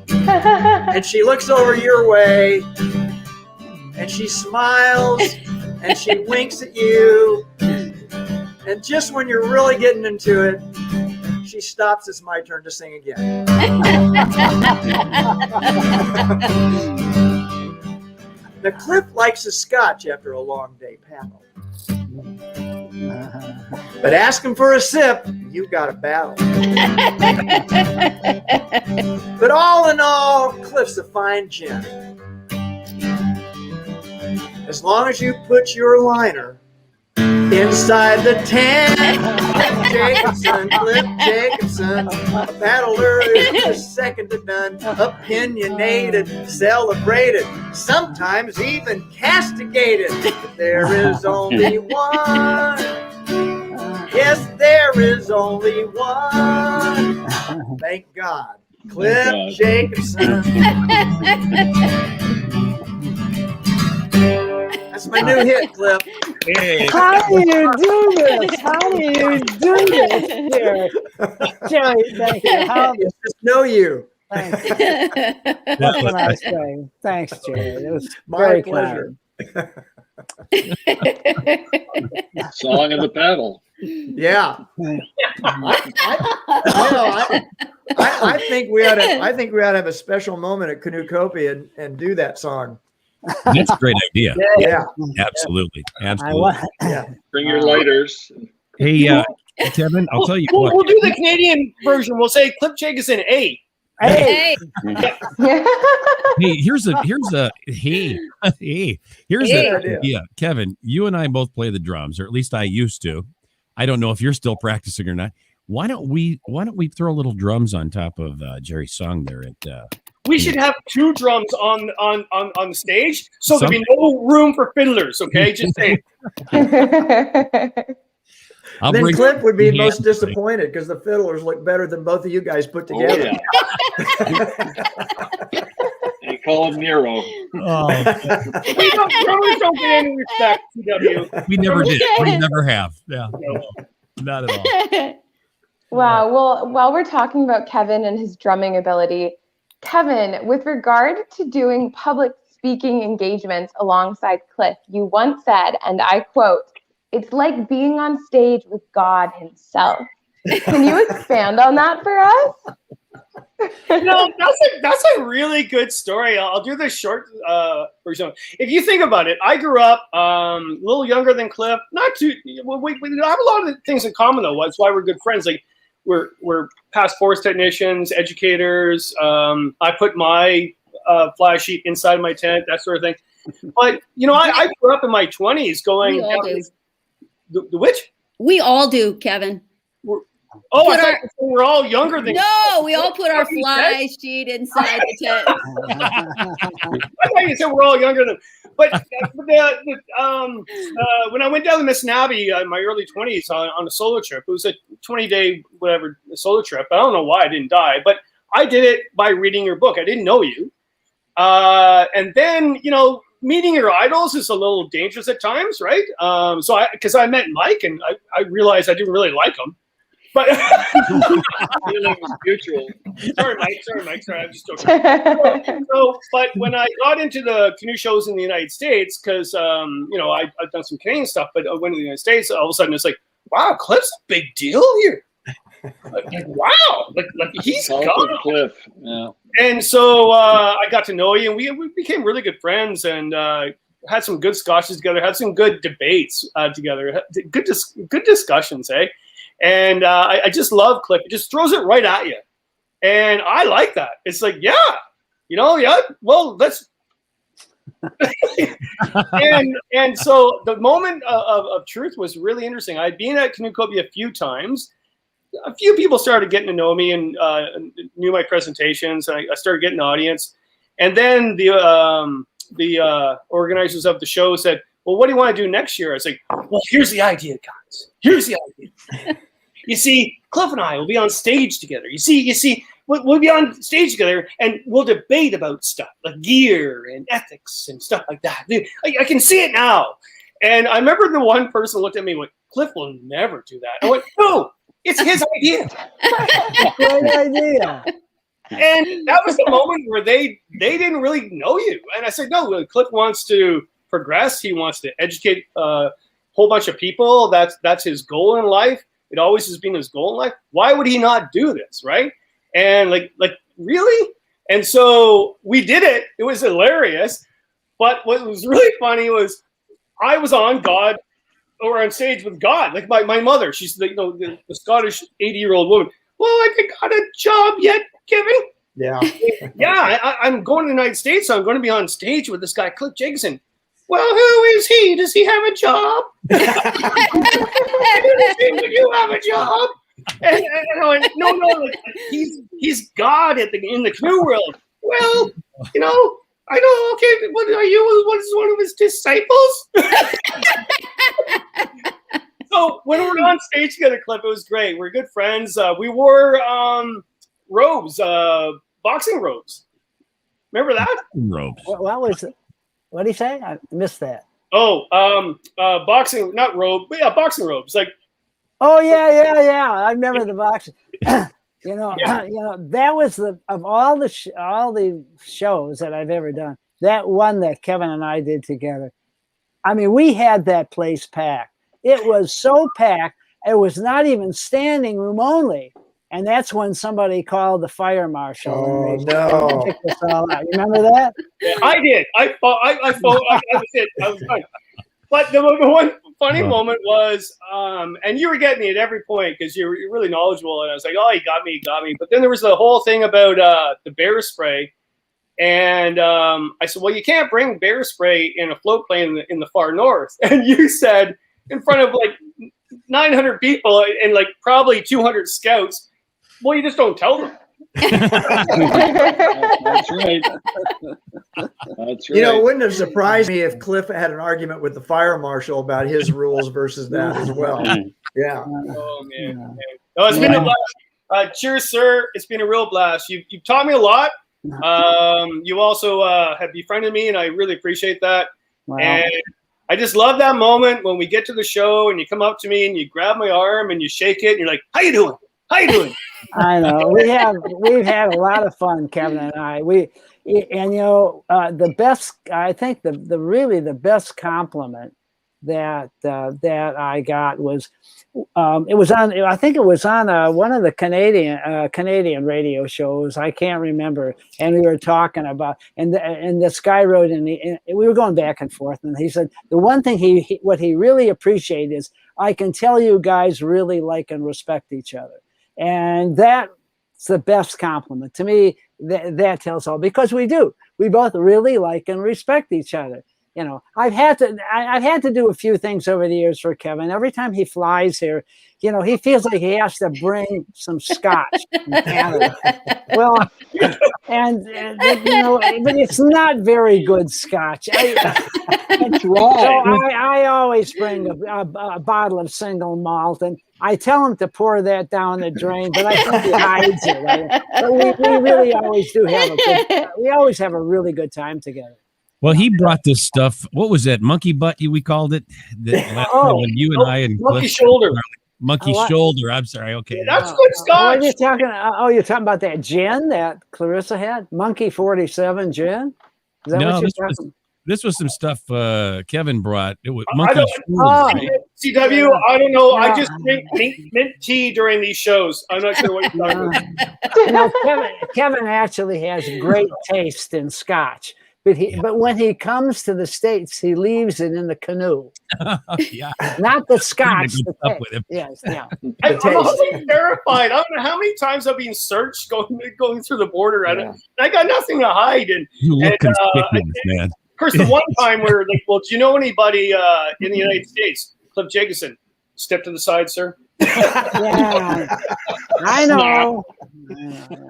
and she looks over your way, and she smiles, and she winks at you, and just when you're really getting into it, she stops. It's my turn to sing again. Now, Cliff likes a scotch after a long day paddle. But ask him for a sip, you've got a battle. But all in all, Cliff's a fine gent. As long as you put your liner inside the tent. Cliff Jacobson, a paddler is second to none, opinionated, celebrated, sometimes even castigated. But there is only one. Yes, there is only one. Thank God. Cliff Jacobson. That's my new hit, Cliff. Hey. How do you do this? How do you do this here? Jerry, thank you. Just know you. Thanks. What can I say? Thanks, Jerry. It was My very pleasure. Song of the paddle. Yeah. I think we ought to have a special moment at Canoecopia and do that song. That's a great idea. Yeah. Absolutely. Yeah. Bring your lighters. Hey, Kevin, I'll tell you what. We'll do the Canadian version. We'll say Cliff Jacobson 8. Hey, Hey, here's an idea. Kevin, you and I both play the drums, or at least I used to. I don't know if you're still practicing or not. Why don't we throw little drums on top of Jerry's song there at We should have 2 drums on the stage, so there'd be no room for fiddlers. Okay, just saying. Then Cliff would be most disappointed because the fiddlers look better than both of you guys put together. They call him Nero. Drummers don't get any respect, CW. We never did. We never have. Yeah, no, not at all. Wow. Well, while we're talking about Kevin and his drumming ability, Kevin, with regard to doing public speaking engagements alongside Cliff, you once said, and I quote, "It's like being on stage with God himself." Can you expand on that for us? That's a really good story. I'll do the short version. If you think about it, I grew up a little younger than Cliff. Not too. We have a lot of things in common though. That's why we're good friends. Like we're past forest technicians, educators. I put my fly sheet inside my tent, that sort of thing. But I grew up in my 20s going. We all do. The which? We all do, Kevin. I thought we're all younger than. No, we all put our fly sheet inside the tent. I thought you said we're all younger than. But when I went down to Miss Nabby in my early 20s on a solo trip, it was a 20-day whatever solo trip. I don't know why I didn't die, but I did it by reading your book. I didn't know you, and then meeting your idols is a little dangerous at times, right? Because I met Mike and I realized I didn't really like him. But feeling was mutual. Sorry, Mike. Sorry, I'm just joking. But when I got into the canoe shows in the United States, because I've done some Canadian stuff, but I went to the United States, all of a sudden it's like, wow, Cliff's a big deal here. Wow, like he's gone. Cliff, yeah. And so I got to know you, and we became really good friends, and had some good scotches together, had some good debates together, good discussions, eh? And I just love Cliff. It just throws it right at you. And I like that. It's like, well, let's. and so the moment of truth was really interesting. I'd been at Canoecopia a few times. A few people started getting to know me and knew my presentations. And I started getting an audience. And then the organizers of the show said, well, what do you want to do next year? I was like, well, here's the idea, guys. Here's the idea. You see, Cliff and I will be on stage together. You see, we'll be on stage together and we'll debate about stuff like gear and ethics and stuff like that. I can see it now. And I remember the one person looked at me and went, Cliff will never do that. I went, no, it's his idea. Great idea. And that was the moment where they didn't really know you. And I said, no, Cliff wants to progress. He wants to educate a whole bunch of people. That's his goal in life. It always has been his goal in life. Why would he not do this, right? And like really? And so we did it. It was hilarious. But what was really funny was I was on stage with God. Like my mother, she's the Scottish 80-year-old woman. Well, have you got a job yet, Kevin? Yeah. Yeah, I'm going to the United States, so I'm going to be on stage with this guy, Cliff Jacobson. Well, who is he? Does he have a job? Do you have a job? And I went, no, he's God in the canoe world. Well, I know. Okay, what are you? What is one of his disciples? So when we were on stage together, Cliff, it was great. We're good friends. We wore robes, boxing robes. Remember that? Robes. What was it? What did he say? I missed that. Oh, boxing, not robe, but yeah, boxing robes. Like, oh yeah. I remember the boxing. That was of all the shows that I've ever done. That one that Kevin and I did together. I mean, we had that place packed. It was so packed. It was not even standing room only. And that's when somebody called the fire marshal. Oh, and no. kicked us all out. You remember that? I did. I was fine. But the one funny moment was, and you were getting me at every point because you're really knowledgeable, and I was like, oh, he got me. But then there was the whole thing about the bear spray, and I said, well, you can't bring bear spray in a float plane in the far north, and you said in front of like 900 people and like probably 200 scouts, well, you just don't tell them. That's right. That's right. You know, it wouldn't have surprised me if Cliff had an argument with the fire marshal about his rules versus that as well. Yeah. Oh man. No, it's been a blast. Cheers, sir. It's been a real blast. You've taught me a lot. You also have befriended me, and I really appreciate that. Wow. And I just love that moment when we get to the show and you come up to me and you grab my arm and you shake it and you're like, "How you doing? How you doing?" I know we've had a lot of fun, Kevin and I. And the best, I think the really the best compliment that I got was it was on one of the Canadian radio shows. I can't remember, and we were talking about and this guy wrote we were going back and forth, and he said the one thing what he really appreciated is, I can tell you guys really like and respect each other. And that's the best compliment to me. That tells all, because we do. We both really like and respect each other. You know, I've had to do a few things over the years for Kevin. Every time he flies here, you know, he feels like he has to bring some scotch from Canada. Well, and you know, but it's not very good scotch. That's right. So I always bring a bottle of single malt, and I tell him to pour that down the drain, but I think he hides it. But we really always do have a really good time together. Well, he brought this stuff. What was that? Monkey butt, we called it? When you and I and monkey Cliff, shoulder. Monkey shoulder. I'm sorry. Okay. Yeah, that's good scotch. What are you talking? You're talking about that gin that Clarissa had? Monkey 47 gin? Is that what you're talking? This was some stuff Kevin brought. It was I don't, CW, I don't know. I just drink mint tea during these shows. I'm not sure what you're talking about. Kevin actually has great taste in scotch. But when he comes to the States, he leaves it in the canoe. Yeah, not the scotch. With him. Yes, yeah. I'm terrified. I don't know how many times I've been searched going through the border. I got nothing to hide. And you look conspicuous, man. Of course, the one time where like, well, do you know anybody in the United States? Cliff Jacobson. Step to the side, sir. Yeah, I know.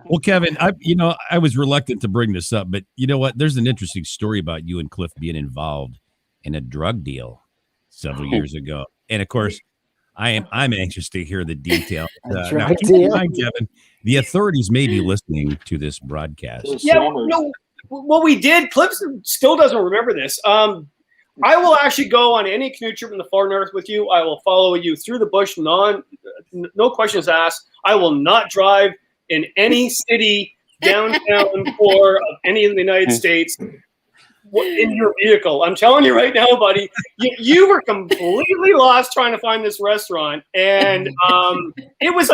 Well, Kevin, I was reluctant to bring this up, but you know what? There's an interesting story about you and Cliff being involved in a drug deal several years ago, and of course, I'm anxious to hear the details. Now, keep in mind, Kevin, the authorities may be listening to this broadcast. Yeah, what we did. Cliff still doesn't remember this. I will actually go on any canoe trip in the far north with you. I will follow you through the bush, no questions asked. I will not drive in any city, downtown, or of any of the United States in your vehicle. I'm telling you right now, buddy, you were completely lost trying to find this restaurant, and it was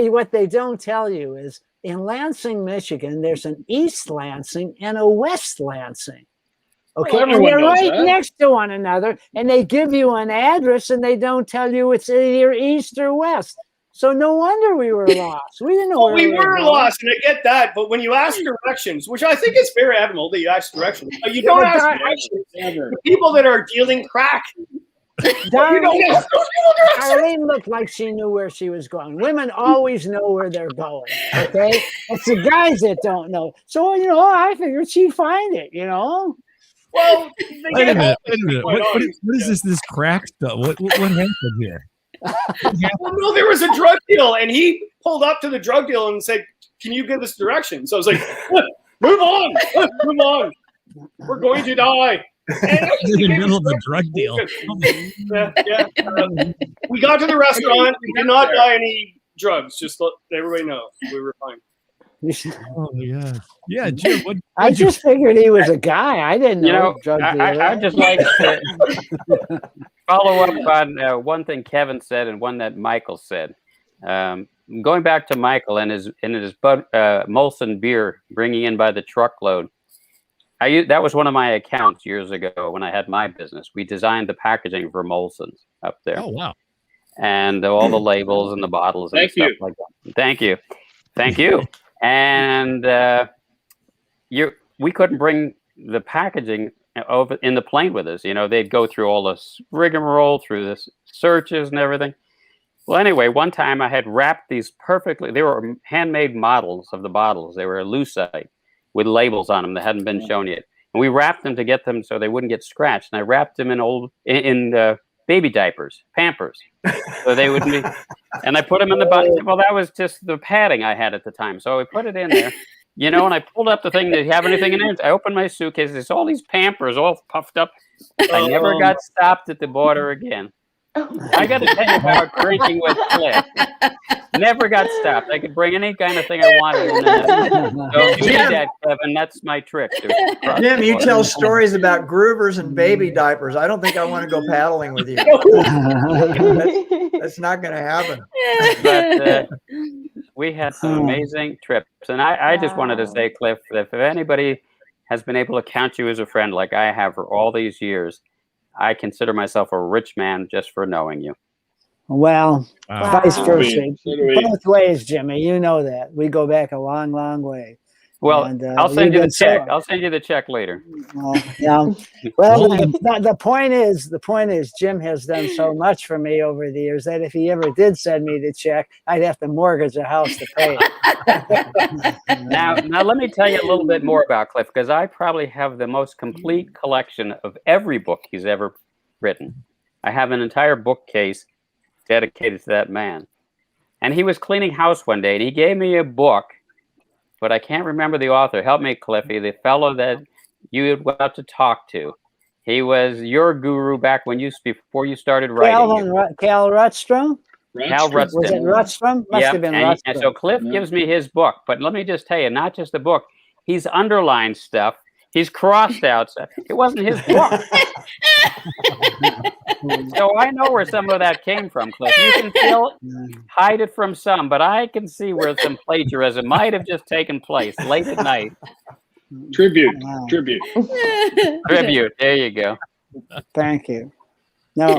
what they don't tell you is in Lansing, Michigan, there's an East Lansing and a West Lansing. Okay, and they're right next to one another, and they give you an address, and they don't tell you it's either east or west. So no wonder we were lost. We didn't know where we were lost, and I get that. But when you ask directions, which I think is very admirable that you ask directions, you don't ask directions. The people that are dealing crack. Arlene looked like she knew where she was going. Women always know where they're going. Okay, it's the guys that don't know. So I figured she'd find it. Well, wait a minute. What is this crack stuff? What happened here? Well, no, there was a drug deal, and he pulled up to the drug deal and said, "Can you give us directions?" So I was like, "Move on. We're going to die." In the middle of the drug deal. We got to the restaurant. We did not buy any drugs. Just let everybody know we were fine. Oh yeah, Jim. I just figured he was a guy. I didn't know. I'd just like to follow up on one thing Kevin said and one that Michael said. Going back to Michael and his Molson beer bringing in by the truckload. That was one of my accounts years ago when I had my business. We designed the packaging for Molson's up there. Oh, wow. And all the labels and the bottles and stuff like that. Thank you. And we couldn't bring the packaging over in the plane with us. They'd go through all this rigmarole, through the searches and everything. Well, anyway, one time I had wrapped these perfectly. They were handmade models of the bottles. They were lucite with labels on them that hadn't been shown yet. And we wrapped them to get them so they wouldn't get scratched. And I wrapped them in baby diapers, Pampers, so they would be. And I put them in the bottom. Well, that was just the padding I had at the time. So I put it in there, and I pulled up the thing. Did you have anything in it? I opened my suitcase. There's all these Pampers all puffed up. I never got stopped at the border again. I got to tell you about drinking with Cliff. Never got stopped. I could bring any kind of thing I wanted in there. So do that, Kevin. That's my trick. Jim, you tell stories about groovers and baby diapers. I don't think I want to go paddling with you. That's not going to happen. But we had some amazing trips. And I just wanted to say, Cliff, that if anybody has been able to count you as a friend like I have for all these years, I consider myself a rich man just for knowing you. Well, vice versa. So Both ways, Jimmy. You know that. We go back a long, long way. Well, And, I'll send you the you've check. been I'll send you the check later. Yeah. Well, the point is, Jim has done so much for me over the years that if he ever did send me the check, I'd have to mortgage a house to pay it. Now, let me tell you a little bit more about Cliff, because I probably have the most complete collection of every book he's ever written. I have an entire bookcase dedicated to that man. And he was cleaning house one day, and he gave me a book, but I can't remember the author. Help me, Cliffy. The fellow that you went out to talk to. He was your guru back before you started writing. Cal Rutstrom? Cal Rutstrom. Was it Rutstrom? Must have been Rutstrom. And so Cliff gives me his book, but let me just tell you, not just the book. He's underlined stuff. He's crossed out stuff. It wasn't his book. So I know where some of that came from, Cliff. You can still hide it from some, but I can see where some plagiarism might have just taken place late at night. Tribute. There you go. Thank you. No,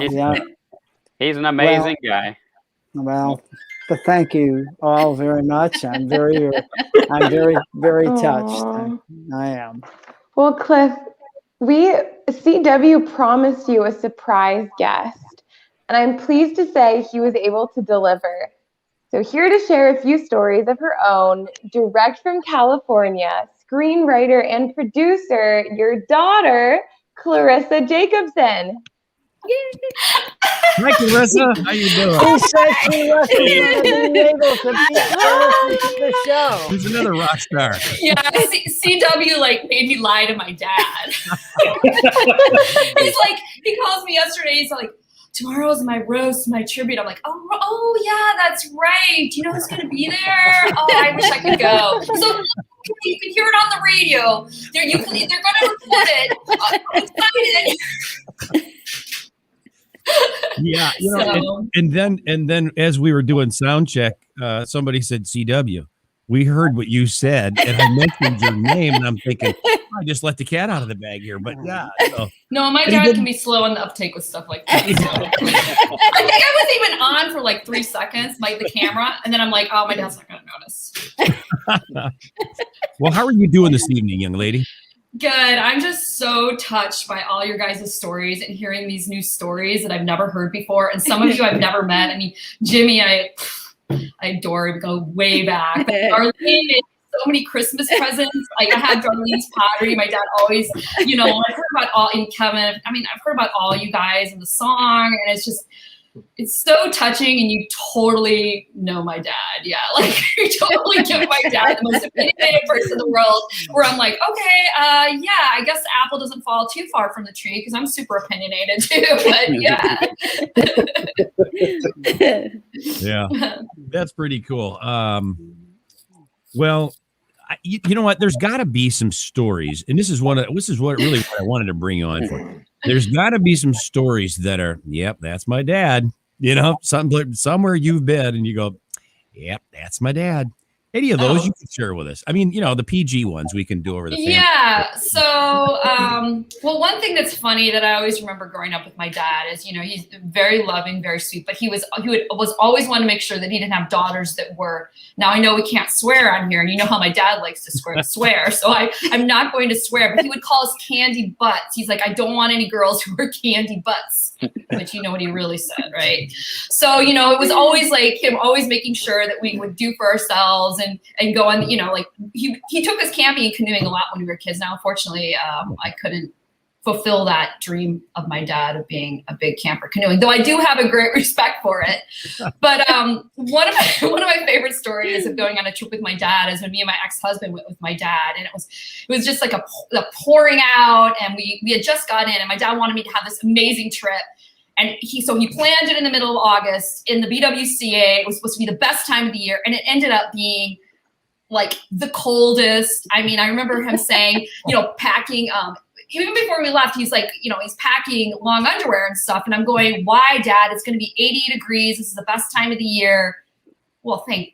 he's an amazing guy. Well, but thank you all very much. I'm very, very touched. I am. Well, Cliff, CW promised you a surprise guest, and I'm pleased to say he was able to deliver. So here to share a few stories of her own, direct from California, screenwriter and producer, your daughter, Clarissa Jacobson. Hi, Clarissa. How you doing? He said she wasn't being able to be on the show. He's another rock star. Yeah, CW made me lie to my dad. He calls me yesterday. He's like, tomorrow's my roast, my tribute. I'm like, oh yeah, that's right. Do you know who's gonna be there? Oh, I wish I could go. So you can hear it on the radio. They're gonna record it. I'm excited. Yeah, and then as we were doing sound check, somebody said CW. We heard what you said, and I mentioned your name, and I'm thinking, I just let the cat out of the bag here. But yeah, no, my dad can be slow on the uptake with stuff like that. So. I think I was even on for 3 seconds, the camera, and then I'm like, oh, my dad's not gonna notice. Well, how are you doing this evening, young lady? Good. I'm just so touched by all your guys' stories and hearing these new stories that I've never heard before. And some of you I've never met. I mean, Jimmy, I adore him, go way back. But Darlene made so many Christmas presents. I had Darlene's pottery. My dad always, I've heard about Kevin. I mean, I've heard about all you guys and the song. And it's so touching, and you totally know my dad. Yeah, you totally give my dad the most opinionated person in the world, where I'm like, okay, yeah, I guess the apple doesn't fall too far from the tree because I'm super opinionated too, but yeah. Yeah, that's pretty cool. Well, you know what? There's got to be some stories, and this is what I wanted to bring you on for. There's got to be some stories that are, yep, that's my dad. Somewhere you've been, and you go, yep, that's my dad. Any of those you can share with us. I mean, the PG ones we can do over the family. Yeah. So, well, one thing that's funny that I always remember growing up with my dad is, he's very loving, very sweet, but he was always want to make sure that he didn't have daughters that were. Now I know we can't swear on here, and you know how my dad likes to swear. So I'm not going to swear, but he would call us candy butts. He's like, I don't want any girls who are candy butts, but you know what he really said, right? So, it was always like him always making sure that we would do for ourselves and go on, like he took us camping and canoeing a lot when we were kids. Now, unfortunately, I couldn't fulfill that dream of my dad of being a big camper canoeing, though I do have a great respect for it. But one of my favorite stories of going on a trip with my dad is when me and my ex-husband went with my dad, and it was just like a pouring out, and we had just got in, and my dad wanted me to have this amazing trip. And he planned it in the middle of August in the BWCA. It was supposed to be the best time of the year, and it ended up being like the coldest. I mean, I remember him saying, packing, even before we left, he's like, he's packing long underwear and stuff. And I'm going, why, Dad? It's going to be 80 degrees. This is the best time of the year. Well, thank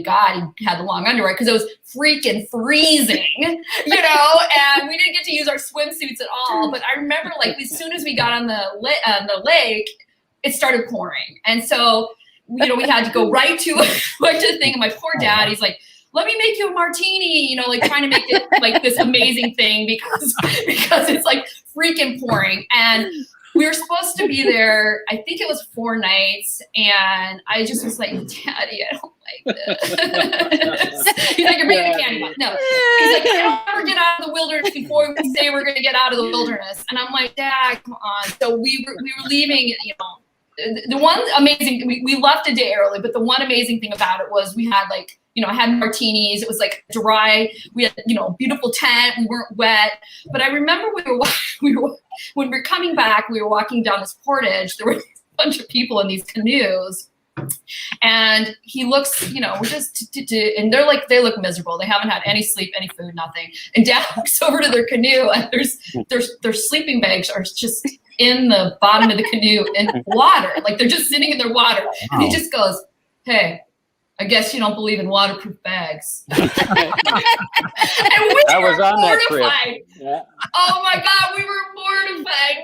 God he had the long underwear, because it was freaking freezing, and we didn't get to use our swimsuits at all. But I remember, like, as soon as we got on the lake, it started pouring. And so, we had to go right to the thing. And my poor dad, he's like, let me make you a martini, like trying to make it like this amazing thing because it's like freaking pouring. And we were supposed to be there, I think it was 4 nights, and I just was like, Daddy, I don't like this. He's like, you're making a candy bar. No. He's like, I don't ever get out of the wilderness before we say we're going to get out of the wilderness. And I'm like, Dad, come on. So we were leaving, the one amazing, we left a day early, but the one amazing thing about it was we had like, I had martinis. It was like dry. We had, beautiful tent. We weren't wet. But I remember when we were coming back, we were walking down this portage. There were a bunch of people in these canoes. And he looks, we're just, and they look miserable. They haven't had any sleep, any food, nothing. And Dad looks over to their canoe, and their sleeping bags are just in the bottom of the canoe in water. Like they're just sitting in their water. Wow. And he just goes, hey, I guess you don't believe in waterproof bags. And we were mortified. Yeah. Oh my God, we were mortified.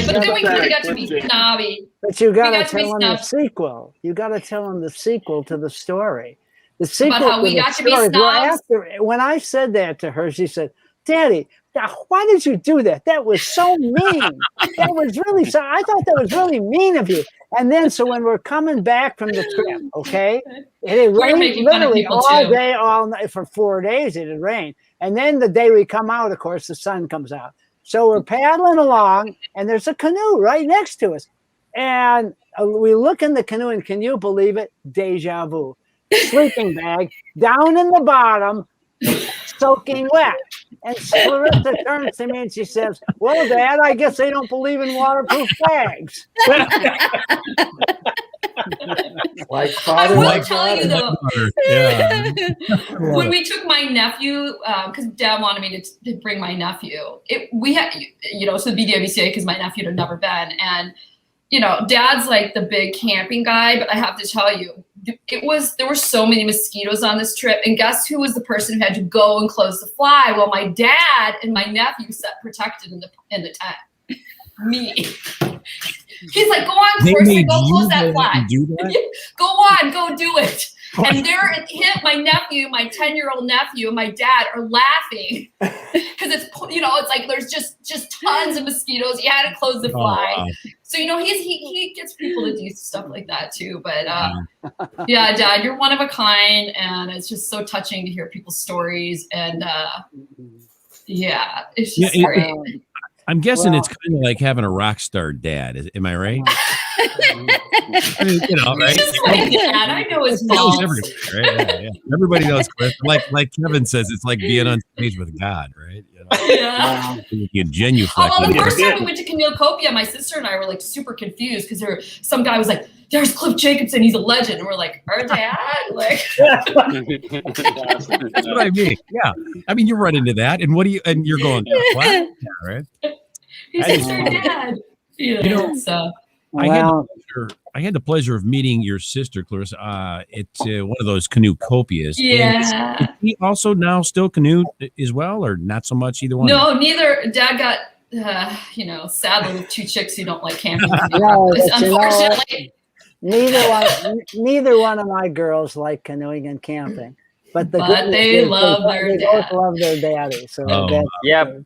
But then we kind of got to be snobby. But you got to tell them the sequel. You got to tell them the sequel to the story. The sequel about how we got to be snobs. Well, when I said that to her, she said, Daddy, why did you do that? That was so mean. That was really so. I thought that was really mean of you. And then, so when we're coming back from the trip, okay, it rained literally all day, all night for 4 days. It had rained, and then the day we come out, of course, the sun comes out. So we're paddling along, and there's a canoe right next to us, and we look in the canoe, and can you believe it? Deja vu. Sleeping bag down in the bottom, soaking wet. And Clarissa turns to me and she says, well, Dad, I guess they don't believe in waterproof bags. I will tell you though, when we took my nephew, because Dad wanted me to bring my nephew, we had, so the BWCA, because my nephew had never been. And, Dad's like the big camping guy, but I have to tell you, there were so many mosquitoes on this trip, and guess who was the person who had to go and close the fly? Well, my dad and my nephew sat protected in the tent. Me. He's like, go on, Corson, go close that fly. Go on, go do it. And my nephew, my 10-year-old nephew, and my dad are laughing because it's like there's just tons of mosquitoes. You had to close the fly. Oh, wow. So he gets people to do stuff like that too. But yeah, Dad, you're one of a kind, and it's just so touching to hear people's stories. And yeah, it's just great. I'm guessing it's kind of like having a rock star dad. Am I right? I mean, right? Like that. I know his faults. Right? Yeah. Everybody knows Cliff. Like Kevin says, it's like being on stage with God, right? Yeah. You genuflect. Although the first time we went to Canoecopia, my sister and I were like super confused because some guy was like, "There's Cliff Jacobson. He's a legend," and we're like, "Our dad?" Like, that's what I mean. Yeah, I mean, you run into that, and you're going, "What?" Yeah, right? He's our dad. So. I had the pleasure of meeting your sister, Clarissa, at one of those canoe copias. Yeah. And is he also now still canoe as well, or not so much either one? No, neither. Dad got, sadly, with 2 chicks who don't like camping. No, Unfortunately. Neither one of my girls like canoeing and camping. But they love their dad. Both love their daddy. So Yep.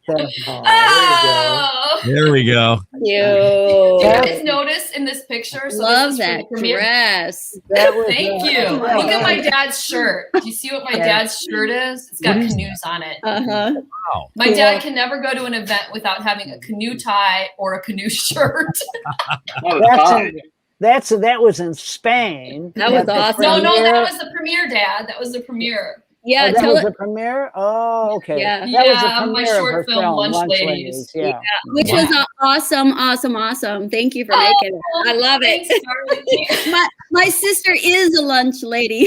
There we go. You. Do you guys notice in this picture? So Love this is that dress. Thank you. Look at my dad's shirt. Do you see what my dad's shirt is? It's got canoes on it. Wow. My dad can never go to an event without having a canoe tie or a canoe shirt. That was in Spain. That was awesome. No, that was the premiere, Dad. That was the premiere. Yeah, that was the premiere. Oh, okay. Yeah, that was the premiere my short of her film, Lunch Ladies. Yeah. Which was awesome. Thank you for making it. I love it. My sister is a lunch lady.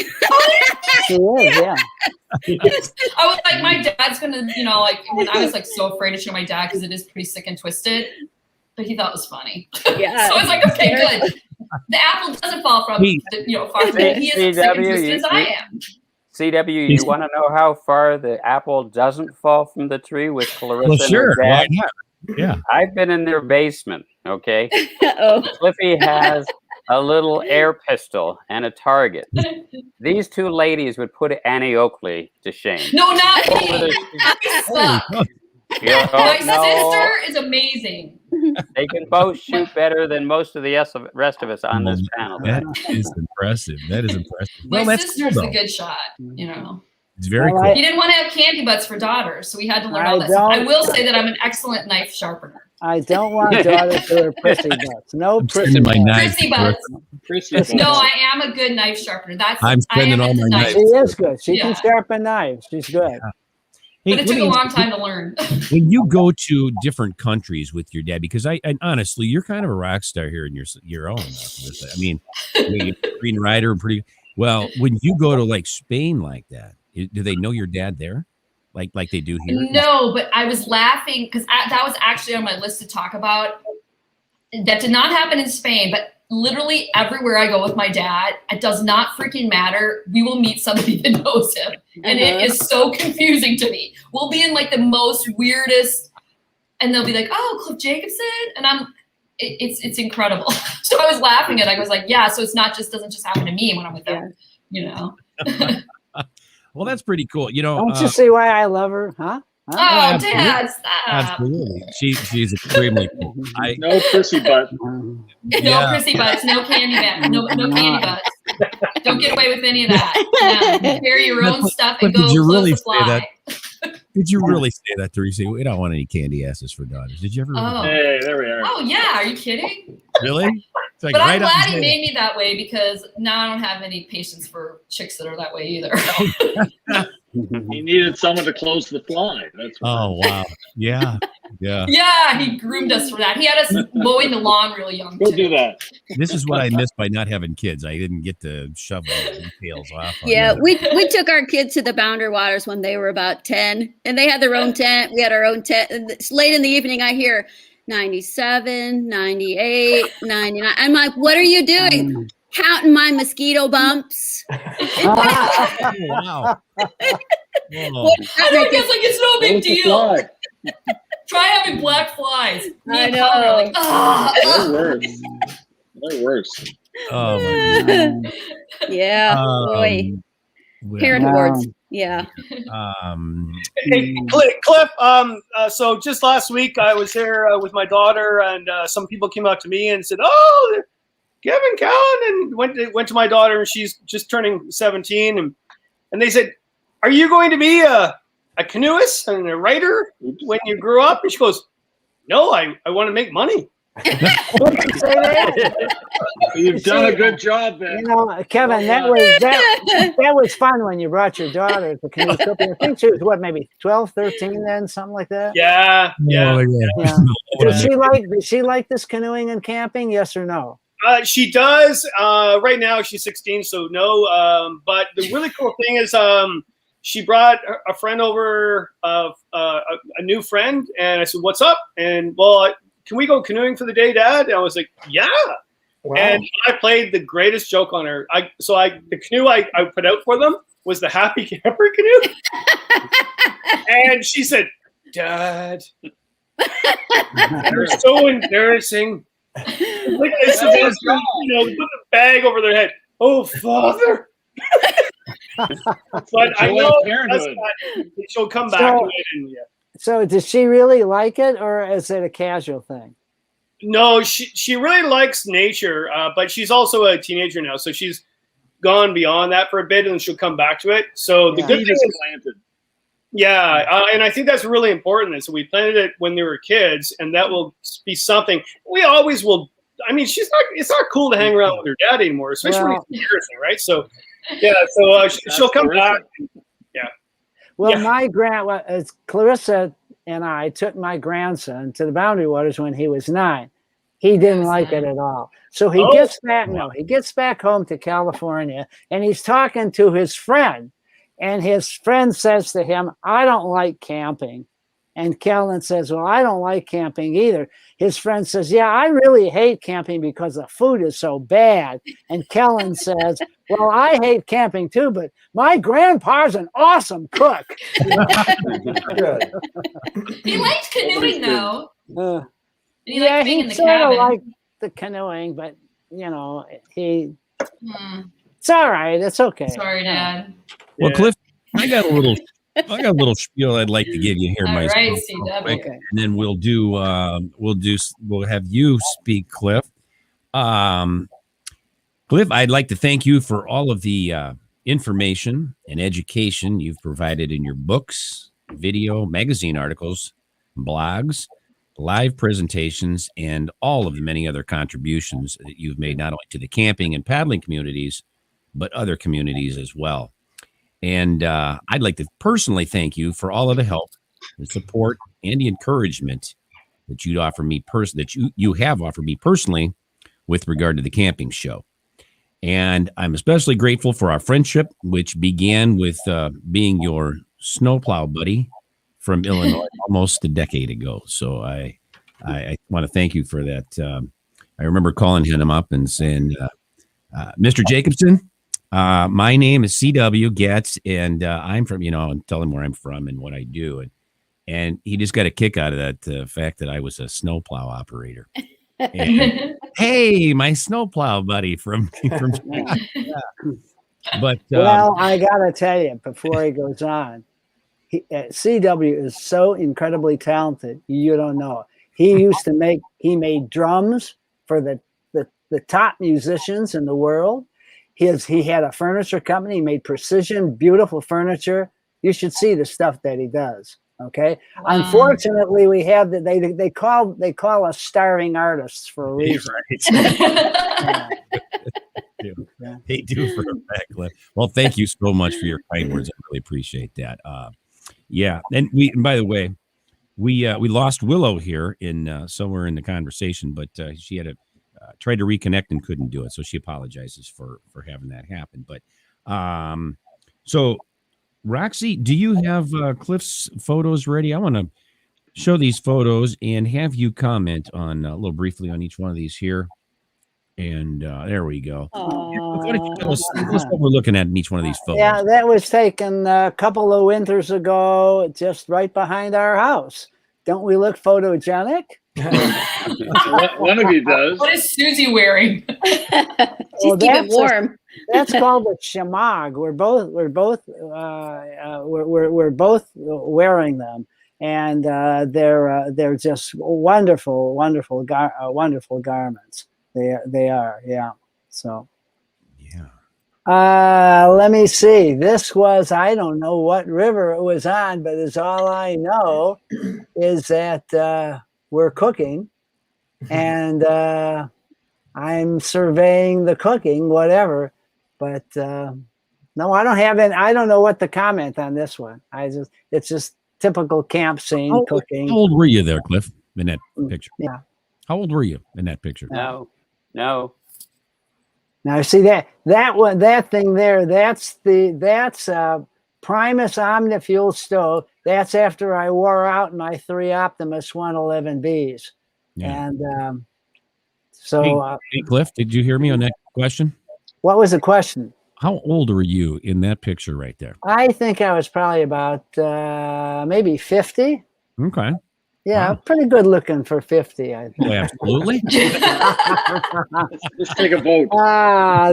She is, yeah. I was like, my dad's gonna, when I was like so afraid to show my dad because it is pretty sick and twisted, but he thought it was funny. Yeah. So I was like, okay, good. The apple doesn't fall from far from it. He is as sick and twisted as I am. CW, you want to know how far the apple doesn't fall from the tree with Clarissa? Well, sure. And her dad? Yeah. I've been in their basement, okay? Uh-oh. Cliffy has a little air pistol and a target. These 2 ladies would put Annie Oakley to shame. No, not me. My sister is amazing. They can both shoot better than most of the rest of us on this panel. That is impressive. My sister's a good shot, It's very cool. He didn't want to have candy butts for daughters, so we had to learn all that stuff. I will say that I'm an excellent knife sharpener. I don't want daughters who are prissy butts. No prissy butts. No, I am a good knife sharpener. I'm spending all my knives. She is good. She can sharpen knives. She's good. Yeah. But it took a long time to learn. When you go to different countries with your dad, because and honestly, you're kind of a rock star here in your own. I mean, you're a screenwriter, pretty well. When you go to like Spain like that, do they know your dad there, like they do here? No, but I was laughing because that was actually on my list to talk about. That did not happen in Spain, but literally everywhere I go with my dad, it does not freaking matter. We will meet somebody that knows him. And it is so confusing to me. We'll be in like the most weirdest, and they'll be like, oh, Cliff Jacobson. And it's incredible. So I was laughing at it. I was like, yeah, so it's doesn't just happen to me when I'm with them, Well, that's pretty cool. Don't you see why I love her, huh? Oh, Dad, stop. Absolutely. She's extremely cool. No prissy butt. No prissy butts. No candy butts. No candy butts. Don't get away with any of that. Yeah. Carry your own stuff and go close the fly. Did you really say that, Teresa? We don't want any candy asses for daughters. Did you ever? Oh. Hey, there we are. Oh, yeah. Are you kidding? Really? Like but I'm glad he made me that way because now I don't have any patience for chicks that are that way either. He needed someone to close the fly. Wow. Yeah. Yeah, he groomed us for that. He had us mowing the lawn really young. Go do that. This is what I missed by not having kids. I didn't get to shove the details off. Yeah, we took our kids to the Bounder Waters when they were about 10, and they had their own tent. We had our own tent. It's late in the evening, I hear 97, 98, 99. I'm like, what are you doing? Counting my mosquito bumps. Wow. I guess like it's no big deal. Try having black flies. I know. They're worse. Oh my God. Yeah. Boy. Parent awards. Yeah. Hey, Cliff. So just last week I was there with my daughter, and some people came up to me and said, "Oh, Kevin Cowan," and went to my daughter, and she's just turning 17, and they said, "Are you going to be a canoeist and a writer when you grow up?" And she goes, "No, I want to make money." You've done a good job, man. Kevin, that was fun when you brought your daughter to canoe cooking. I think she was maybe 12, 13 then, something like that. Yeah. Did she like this canoeing and camping? Yes or no? She does. Right now she's 16, so no. But the really cool thing is she brought a friend over, a new friend, and I said, "What's up?" And, "Well, can we go canoeing for the day, Dad?" And I was like, "Yeah." Wow. And I played the greatest joke on her. The canoe I put out for them was the Happy Camper canoe. And she said, "Dad, you're so embarrassing." Like, put the bag over their head. "Oh, Father." But I know she'll come back to it. And, So does she really like it, or is it a casual thing? No, she really likes nature, but she's also a teenager now, so she's gone beyond that for a bit, and she'll come back to it. So the good thing is planted. Yeah, and I think that's really important. And so we planted it when they were kids, and that will be something we always will. I mean, it's not cool to hang around with her dad anymore, especially when he's embarrassing, right? So, yeah, so she'll come back. Yeah. Well, Clarissa and I took my grandson to the Boundary Waters when he was 9. He didn't like it at all. So he gets back. No, he gets back home to California, and he's talking to his friend. And his friend says to him, "I don't like camping." And Kellen says, "Well, I don't like camping either." His friend says, "Yeah, I really hate camping because the food is so bad." And Kellen says, "Well, I hate camping too, but my grandpa's an awesome cook." Good. He liked canoeing though. Did he like being in the sort cabin? of liked the canoeing, but it's all right. It's okay. Sorry, Dad. Well, Cliff, I got a little spiel I'd like to give you here, All myself. right, CW. Okay. And then we'll have you speak, Cliff. Cliff, I'd like to thank you for all of the information and education you've provided in your books, video, magazine articles, blogs, live presentations, and all of the many other contributions that you've made not only to the camping and paddling communities, but other communities as well. And I'd like to personally thank you for all of the help, the support, and the encouragement that you have offered me personally with regard to the camping show. And I'm especially grateful for our friendship, which began with being your snowplow buddy from Illinois almost a decade ago. So I want to thank you for that. I remember calling him up and saying, "Mr. Jacobson, my name is CW Getz, and I'm from," and tell him where I'm from and what I do. And he just got a kick out of that fact that I was a snowplow operator. And, hey, my snowplow buddy from But well, I gotta tell you, before he goes on, CW is so incredibly talented. You don't know. He made drums for the top musicians in the world. He had a furniture company. He made precision, beautiful furniture. You should see the stuff that he does. Okay. Wow. Unfortunately, we have that they call us starving artists for a reason. Right. They do for a fact, Cliff. Well, thank you so much for your kind words. I really appreciate that. And by the way, we lost Willow here in somewhere in the conversation, but she had tried to reconnect and couldn't do it, so she apologizes for having that happen. But so Roxy, do you have Cliff's photos ready? I want to show these photos and have you comment on a little briefly on each one of these here. And there we go. Why don't you tell us what we're looking at in each one of these photos? Yeah, that was taken a couple of winters ago, just right behind our house. Don't we look photogenic? One of you does. What is Susie wearing? She's keeping warm. That's called a shamag. We're both wearing them, and they're just wonderful garments. They are, yeah. So, yeah. Let me see. This was, I don't know what river it was on, but it's all I know is that we're cooking, and I'm surveying the cooking, whatever. But no, I don't have any. I don't know what to comment on this one. It's just typical camp scene cooking. How old were you there, Cliff, in that picture? Yeah. How old were you in that picture? No. Now see that thing there. That's Primus Omnifuel stove. That's after I wore out my 3 Optimus 111Bs, and So, hey, Cliff, did you hear me on that question? what was the question? How old were you in that picture right there? I think I was probably about maybe 50. Okay. Yeah, Wow. pretty good looking for 50, I think. Oh, absolutely. Let's take a vote.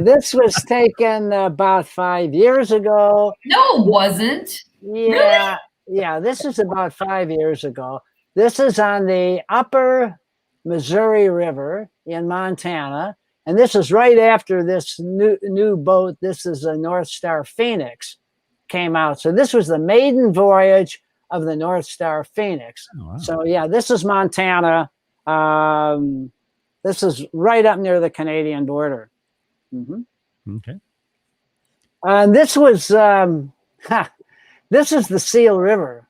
This was taken about 5 years ago. No, it wasn't. Yeah, yeah, this is about 5 years ago. This is on the upper Missouri River in Montana. And this is right after this new boat. This is a North Star Phoenix came out. So this was the maiden voyage of the North Star Phoenix. Oh, wow. So yeah, this is Montana. This is right up near the Canadian border. Okay. And this was this is the Seal River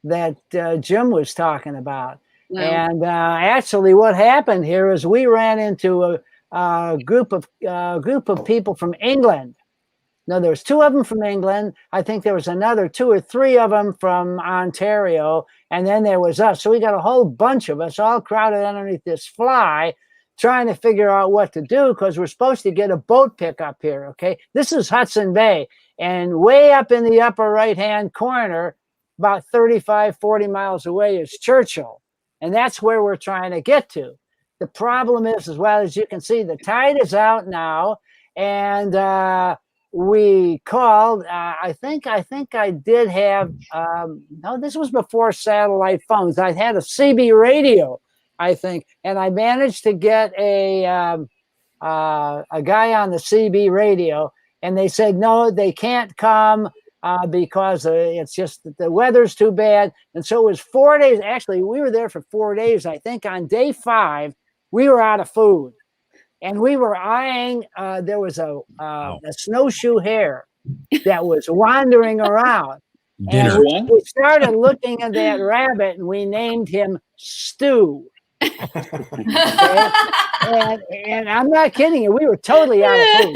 that Jim was talking about. Wow. And actually, what happened here is we ran into a group of people from England. No, there was 2 of them from England. I think there was another 2 or 3 of them from Ontario, and then there was us. So we got a whole bunch of us all crowded underneath this fly, trying to figure out what to do because we're supposed to get a boat pickup here. Okay, this is Hudson Bay, and way up in the upper right-hand corner, about 35, 40 miles away, is Churchill, and that's where we're trying to get to. The problem is, as well as you can see, the tide is out now, and we called. I think I did have. No, this was before satellite phones. I had a CB radio, I think, and I managed to get a guy on the CB radio, and they said no, they can't come because it's just that the weather's too bad. And so it was 4 days. Actually, we were there for 4 days. I think on day 5, we were out of food. And we were eyeing, there was a snowshoe hare that was wandering around. Dinner. And we started looking at that rabbit and we named him Stu. Okay? And I'm not kidding you, we were totally out of food.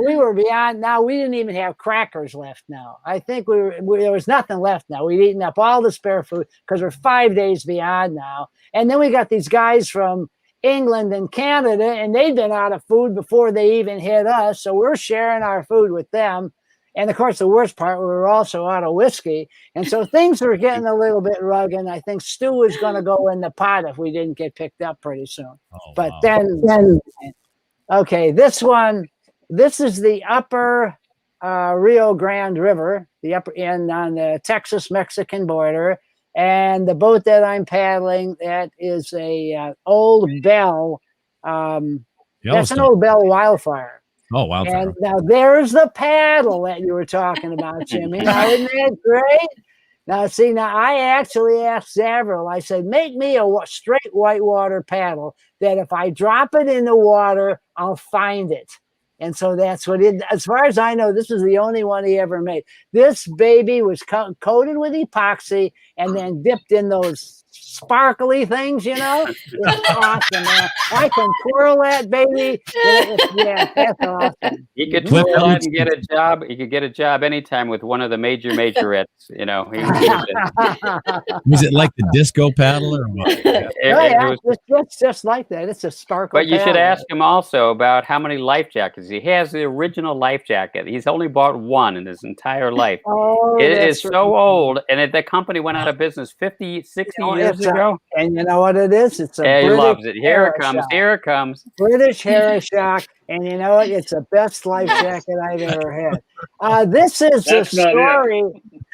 We were beyond now. We didn't even have crackers left now. I think there was nothing left now. We'd eaten up all the spare food because we're 5 days beyond now. And then we got these guys from England and Canada, and they'd been out of food before they even hit us. So we're sharing our food with them. And of course, the worst part, we were also out of whiskey. And so things were getting a little bit rugged. I think Stu was going to go in the pot if we didn't get picked up pretty soon. But then, okay, this is the upper Rio Grande River, the upper end on the Texas-Mexican border. And the boat that I'm paddling, that is a Old Bell. That's an Old Bell Wildfire. Oh, Wildfire. And now there's the paddle that you were talking about, Jimmy. Now, isn't that great? Now, see, now I actually asked Zavril, I said, make me a straight whitewater paddle that if I drop it in the water, I'll find it. And so that's what it, as far as I know, this is the only one he ever made. This baby was coated with epoxy and then dipped in those sparkly things, you know? It's awesome, man. I can twirl that baby. Yeah, that's awesome. He could twirl that and get a job. He could get a job anytime with one of the majorettes, you know. Was it like the disco paddle or what? It's just like that. It's a sparkle. But you should ask him also about how many life jackets. He has the original life jacket. He's only bought one in his entire life. Oh, it is so old, and the company went out of business 50, 60 years ago. And you know what it is? It's a he British loves it. Here it comes. Here it comes. British Harrishock. And you know what? It's the best life jacket I've ever had. This is a story.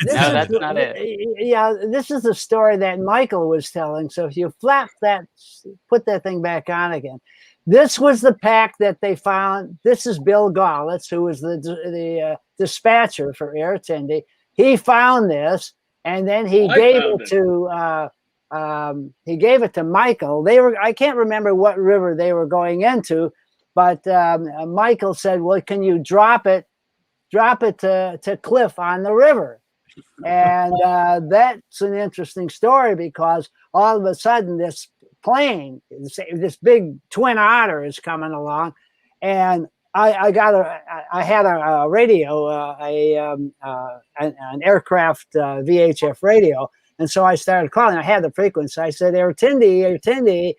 That's not it. Yeah, this is the story that Michael was telling. So if you put that thing back on again. This was the pack that they found. This is Bill Gollitz, who was the dispatcher for Air Tindy. He found this, and then he gave it to Michael. I can't remember what river they were going into, but Michael said, well, can you drop it to Cliff on the river? And that's an interesting story because all of a sudden this plane, this big Twin Otter is coming along, and I had a radio, an aircraft VHF radio, And so I started calling. I had the frequency. I said, Tindy,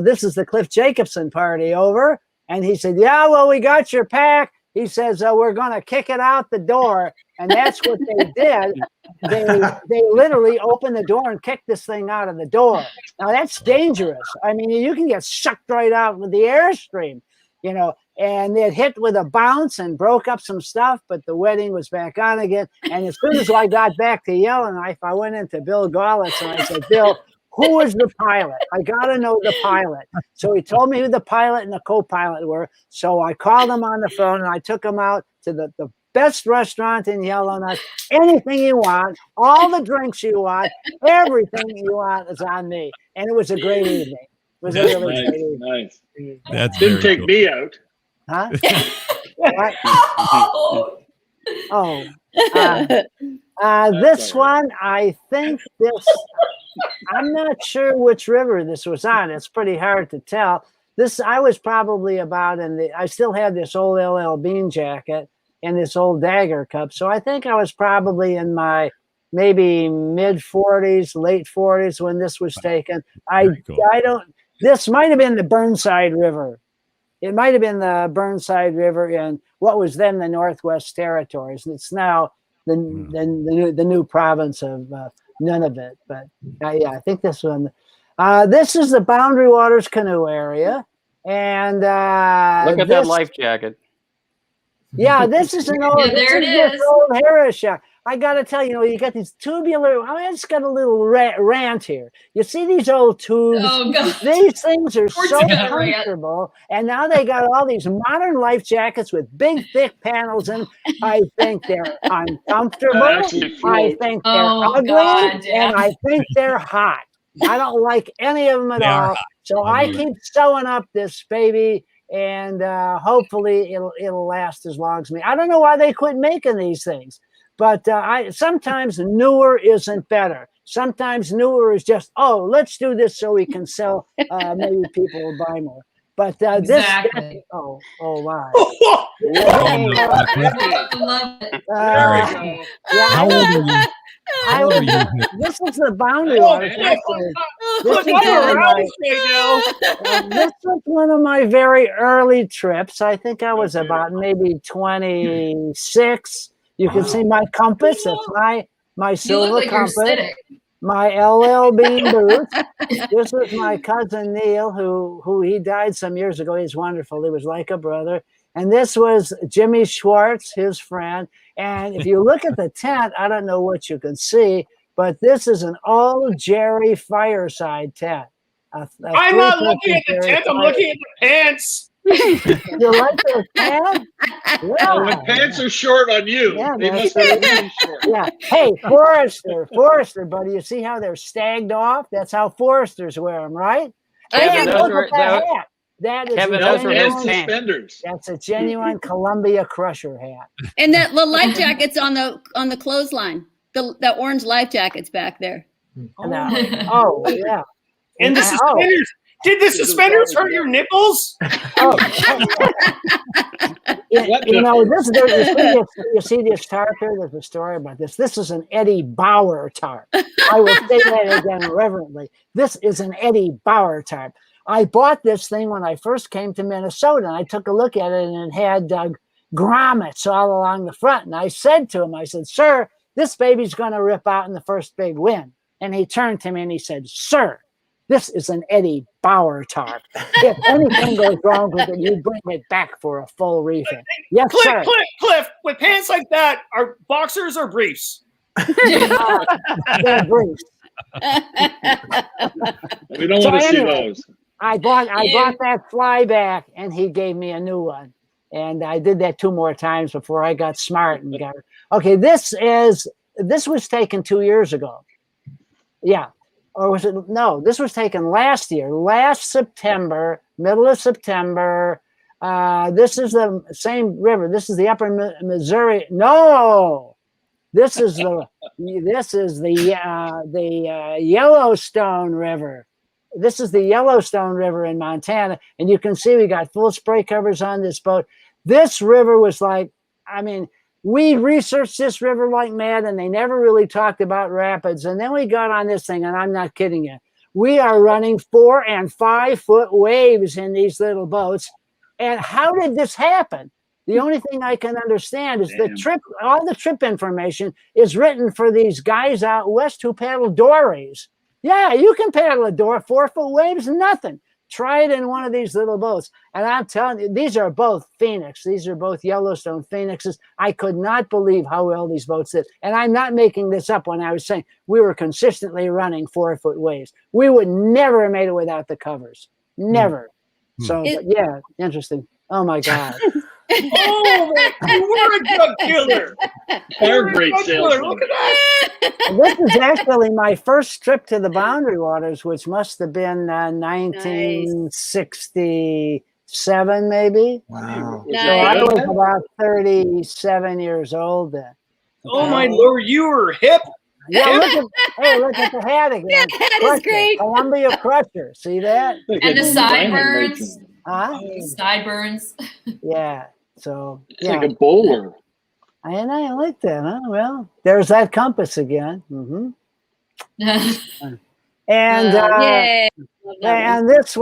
this is the Cliff Jacobson party, over. And he said, yeah, well, we got your pack. He says, we're going to kick it out the door. And that's what they did. They literally opened the door and kicked this thing out of the door. Now, that's dangerous. I mean, you can get sucked right out with the airstream, you know, and it hit with a bounce and broke up some stuff, but the wedding was back on again. And as soon as I got back to Yellowknife, I went into Bill Gawlitz and I said, Bill, who was the pilot? I got to know the pilot. So he told me who the pilot and the co-pilot were. So I called him on the phone and I took him out to the best restaurant in Yellowknife. Anything you want, all the drinks you want, everything you want is on me. And it was a great evening. It was a really great evening. Nice. That's Didn't take cool. me out. Huh? This one, I think this, I'm not sure which river this was on. It's pretty hard to tell. This, I was probably about I still had this old LL Bean jacket and this old Dagger cup. So I think I was probably in my maybe mid 40s, late 40s when this was taken. This might have been the Burnside River. It might have been the Burnside River in what was then the Northwest Territories. And it's now the new province of Nunavut. But yeah, I think this one. This is the Boundary Waters canoe area. And look at that life jacket. Yeah, this is an old, there it is. Old Harris. I got to tell you, you got these tubular. I just got a little rant here. You see these old tubes? Oh, God. These things are so you got a rant. comfortable, and now they got all these modern life jackets with big, thick panels in. I think they're uncomfortable. I think they're ugly, God, and I think they're hot. I don't like any of them at all. So I keep sewing up this baby. And hopefully it'll last as long as me. I don't know why they quit making these things, but sometimes newer isn't better. Sometimes newer is just, let's do this so we can sell. Maybe people will buy more. But exactly. Wow. I love it. This is the Boundary Waters. This was one of my very early trips. I think I was about maybe 26. You can see my compass. That's my silver compass. My LL Bean boots. This was my cousin Neil, who he died some years ago. He's wonderful. He was like a brother. And this was Jimmy Schwartz, his friend. And if you look at the tent, I don't know what you can see, but this is an old Jerry fireside tent. I'm not looking at the tent. I'm looking at the pants. You like the pants? Yeah. Well, the pants are short on you. Yeah, they must be really short. Yeah. Hey, Forrester, buddy, you see how they're stagged off? That's how Foresters wear them, right? Kevin, look at that hat. That is Kevin, those were his suspenders. That's a genuine Columbia Crusher hat. And the life jacket's on the clothesline. The orange life jacket's back there. Yeah. And the suspenders. Did the suspenders hurt your nipples? You see this tarp here? There's a story about this. This is an Eddie Bauer tarp. I will say that again reverently. This is an Eddie Bauer tarp. I bought this thing when I first came to Minnesota, and I took a look at it, and it had grommets all along the front. And I said to him, sir, this baby's going to rip out in the first big wind. And he turned to me and he said, sir, this is an Eddie Bauer tarp. If anything goes wrong with it, you bring it back for a full refit. Yes, sir. Cliff, with pants like that, are boxers or briefs? They're briefs. We don't want to see those. I bought that flyback, and he gave me a new one. And I did that 2 more times before I got smart and got it. Okay, this was taken 2 years ago. Yeah. Or was it? No, this was taken last year, last September, middle of September. This is the same river. This is the upper Missouri. No, this is the Yellowstone River. This is the Yellowstone River in Montana. And you can see we got full spray covers on this boat. This river was like, we researched this river like mad, and they never really talked about rapids. And then we got on this thing, and I'm not kidding you. We are running 4 and 5 foot waves in these little boats. And how did this happen? The only thing I can understand is the trip, all the trip information is written for these guys out west who paddle dories. Yeah, you can paddle a door, 4 foot waves, nothing. Try it in one of these little boats. And I'm telling you, these are both Phoenix. These are both Yellowstone Phoenixes. I could not believe how well these boats did. And I'm not making this up when I was saying we were consistently running 4 foot waves. We would never have made it without the covers. Never. So, but yeah, interesting. Oh my God. Oh, you were a drug killer. You're a great salesman. Look at that. This is actually my first trip to the Boundary Waters, which must have been 1967, maybe. Wow. So I was about 37 years old then. Oh my Lord, you were hip. Yeah, look at the hat again. That is great. Columbia Crusher. See that? And the sideburns. Huh? Sideburns. Yeah. So It's like a bowler. I like that, huh? Well, there's that compass again. Mm-hmm. And Yay. and this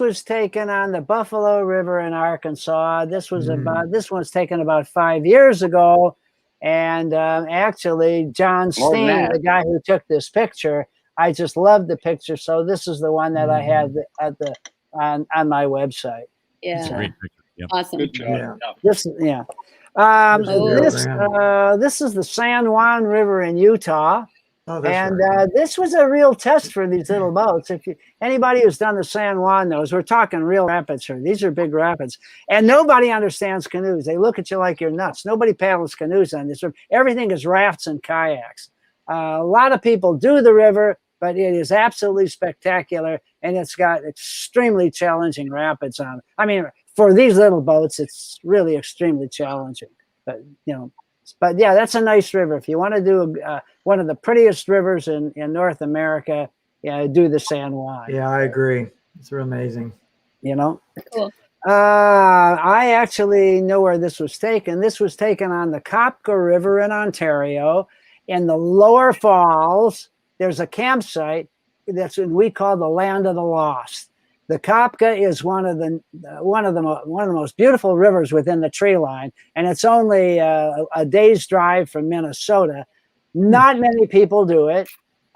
was taken on the Buffalo River in Arkansas. This was this one's taken about 5 years ago. And actually, John Steen, the guy who took this picture, I just loved the picture. So this is the one that I had at the on my website. Yeah. Great picture. Yep. Awesome. Good job. Yeah. This this is the San Juan River in Utah. Oh, that's And right. this was a real test for these little boats. If anybody who's done the San Juan knows, we're talking real rapids here. These are big rapids. And nobody understands canoes. They look at you like you're nuts. Nobody paddles canoes on this river. Everything is rafts and kayaks. A lot of people do the river, but it is absolutely spectacular. And it's got extremely challenging rapids on it. I mean, for these little boats, it's really extremely challenging. But, but yeah, that's a nice river. If you want to do one of the prettiest rivers in North America, do the San Juan. Yeah, I agree. It's amazing. Cool. I actually know where this was taken. This was taken on the Kopka River in Ontario. In the lower falls, there's a campsite that's what we call the Land of the Lost. The Kopka is one of the most beautiful rivers within the tree line, and it's only a day's drive from Minnesota. Not many people do it.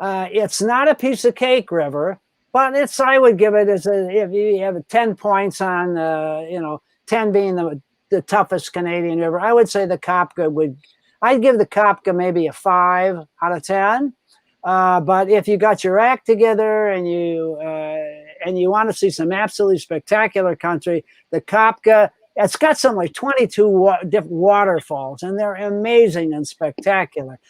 It's not a piece of cake river, but I would give it if you have 10 points on 10 being the toughest Canadian river. I would say the Kopka I'd give the Kopka maybe a 5 out of 10. But if you got your act together and you want to see some absolutely spectacular country, the Kopka, it's got some like 22 different waterfalls, and they're amazing and spectacular.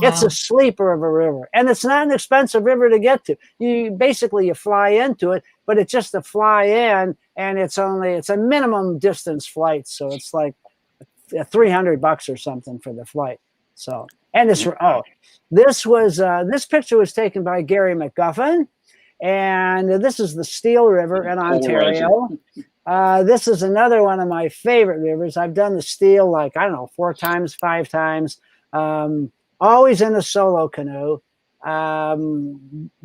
It's a sleeper of a river, and it's not an expensive river to get to. You fly into it, but it's just a fly in, and it's a minimum distance flight, so it's like $300 or something for the flight. So, and this picture was taken by Gary McGuffin, and this is the Steel River in Ontario. This is another one of my favorite rivers. I've done the Steel 4 times, 5 times, always in a solo canoe.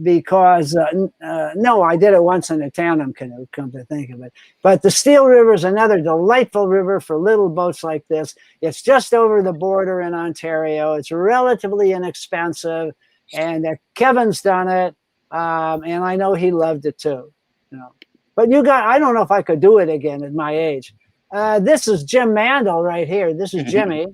Because I did it once in a tandem canoe, come to think of it. But the Steel River is another delightful river for little boats like this. It's just over the border in Ontario. It's relatively inexpensive, and Kevin's done it, and I know he loved it too. But I don't know if I could do it again at my age. This is Jim Mandel right here. This is Jimmy.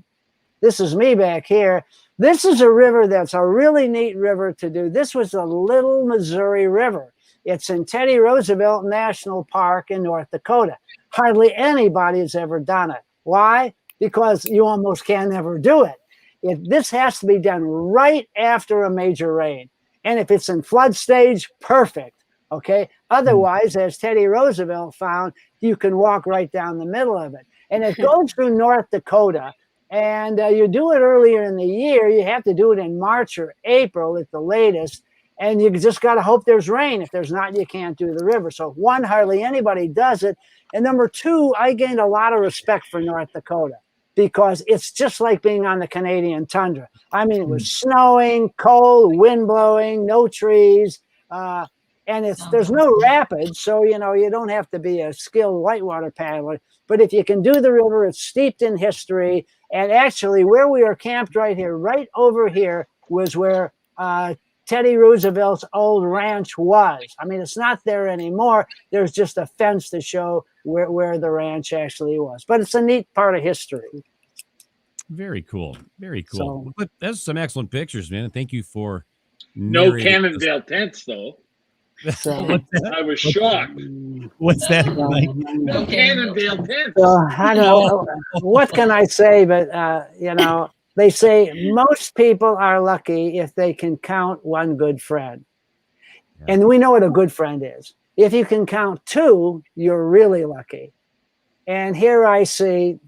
This is me back here. This is a river that's a really neat river to do. This was the Little Missouri River. It's in Teddy Roosevelt National Park in North Dakota. Hardly anybody has ever done it. Why? Because you almost can never do it. This has to be done right after a major rain. And if it's in flood stage, perfect. Okay. Otherwise, as Teddy Roosevelt found, you can walk right down the middle of it. And it goes through North Dakota. And you do it earlier in the year. You have to do it in March or April at the latest. And you just got to hope there's rain. If there's not, you can't do the river. So hardly anybody does it. And number 2, I gained a lot of respect for North Dakota because it's just like being on the Canadian tundra. I mean, it was snowing, cold, wind blowing, no trees, and there's no rapids, so you don't have to be a skilled whitewater paddler. But if you can do the river, it's steeped in history. And actually, where we are camped right over here, was where Teddy Roosevelt's old ranch was. I mean, it's not there anymore. There's just a fence to show where the ranch actually was. But it's a neat part of history. Very cool. Very cool. So- But that's some excellent pictures, man. Thank you for No narrating Cannondale tents, though. So, I was shocked. What's that? Mike? No Cannondale tents. so I don't know. What can I say? But, they say most people are lucky if they can count one good friend. Yeah. And we know what a good friend is. If you can count two, you're really lucky. And here I see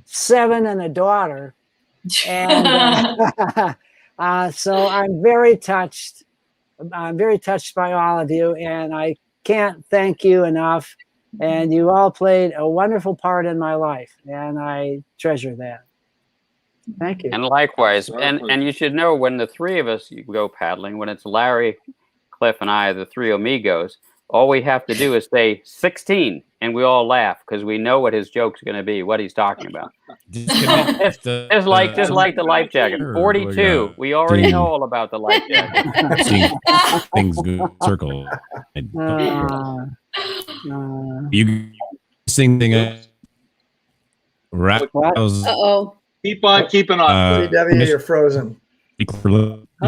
7 and a daughter. And so I'm very touched. I'm very touched by all of you, and I can't thank you enough. And you all played a wonderful part in my life, and I treasure that. Thank you. And likewise, and you should know, when the three of us go paddling, when it's Larry, Cliff, and I, the three amigos, all we have to do is say 16, and we all laugh because we know what his joke's going to be, what he's talking about. Just like the life jacket. 42, we already know all about the life jacket. See, things go circle. You sing thing. Uh-oh. Keep on keeping on. CW, you're frozen. How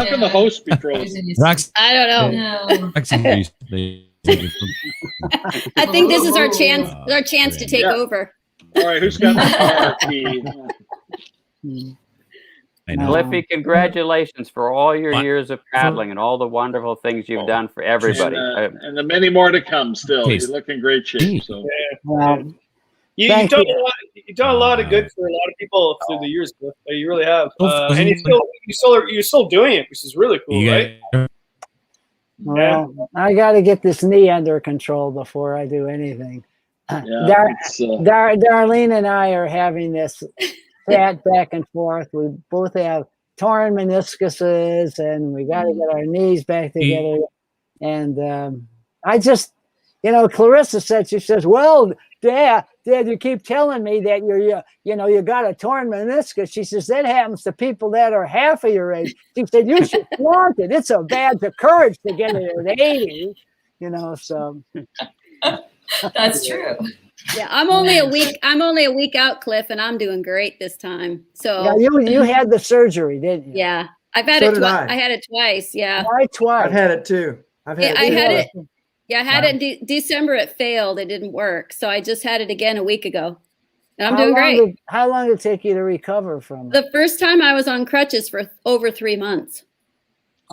can the host be frozen? I don't know. I think this is our chance to take over. All right, who's got the car key? Cliffy, congratulations for all your years of paddling and all the wonderful things you've done for everybody. And the many more to come still. You look in great shape. So. You've done a lot of good for a lot of people through the years, Cliff. You really have. And you're still doing it, which is really cool, right? Well, I got to get this knee under control before I do anything. Darlene and I are having this chat back and forth. We both have torn meniscuses, and we got to get our knees back together. And I just, Clarissa said, she says, "Well, Dad, you keep telling me that you got a torn meniscus." She says, "That happens to people that are half of your age." She said, "You should flaunt it. It's a badge of courage to get it at 80." So. That's true. Yeah, I'm only a week out, Cliff, and I'm doing great this time. So yeah, you had the surgery, didn't you? Yeah, I've had it twice. I had it twice. Yeah, why twice? I've had it too. I had it. Yeah, I had it in December. It failed. It didn't work. So I just had it again a week ago. And I'm doing great. How long did it take you to recover from it? The first time I was on crutches for over 3 months.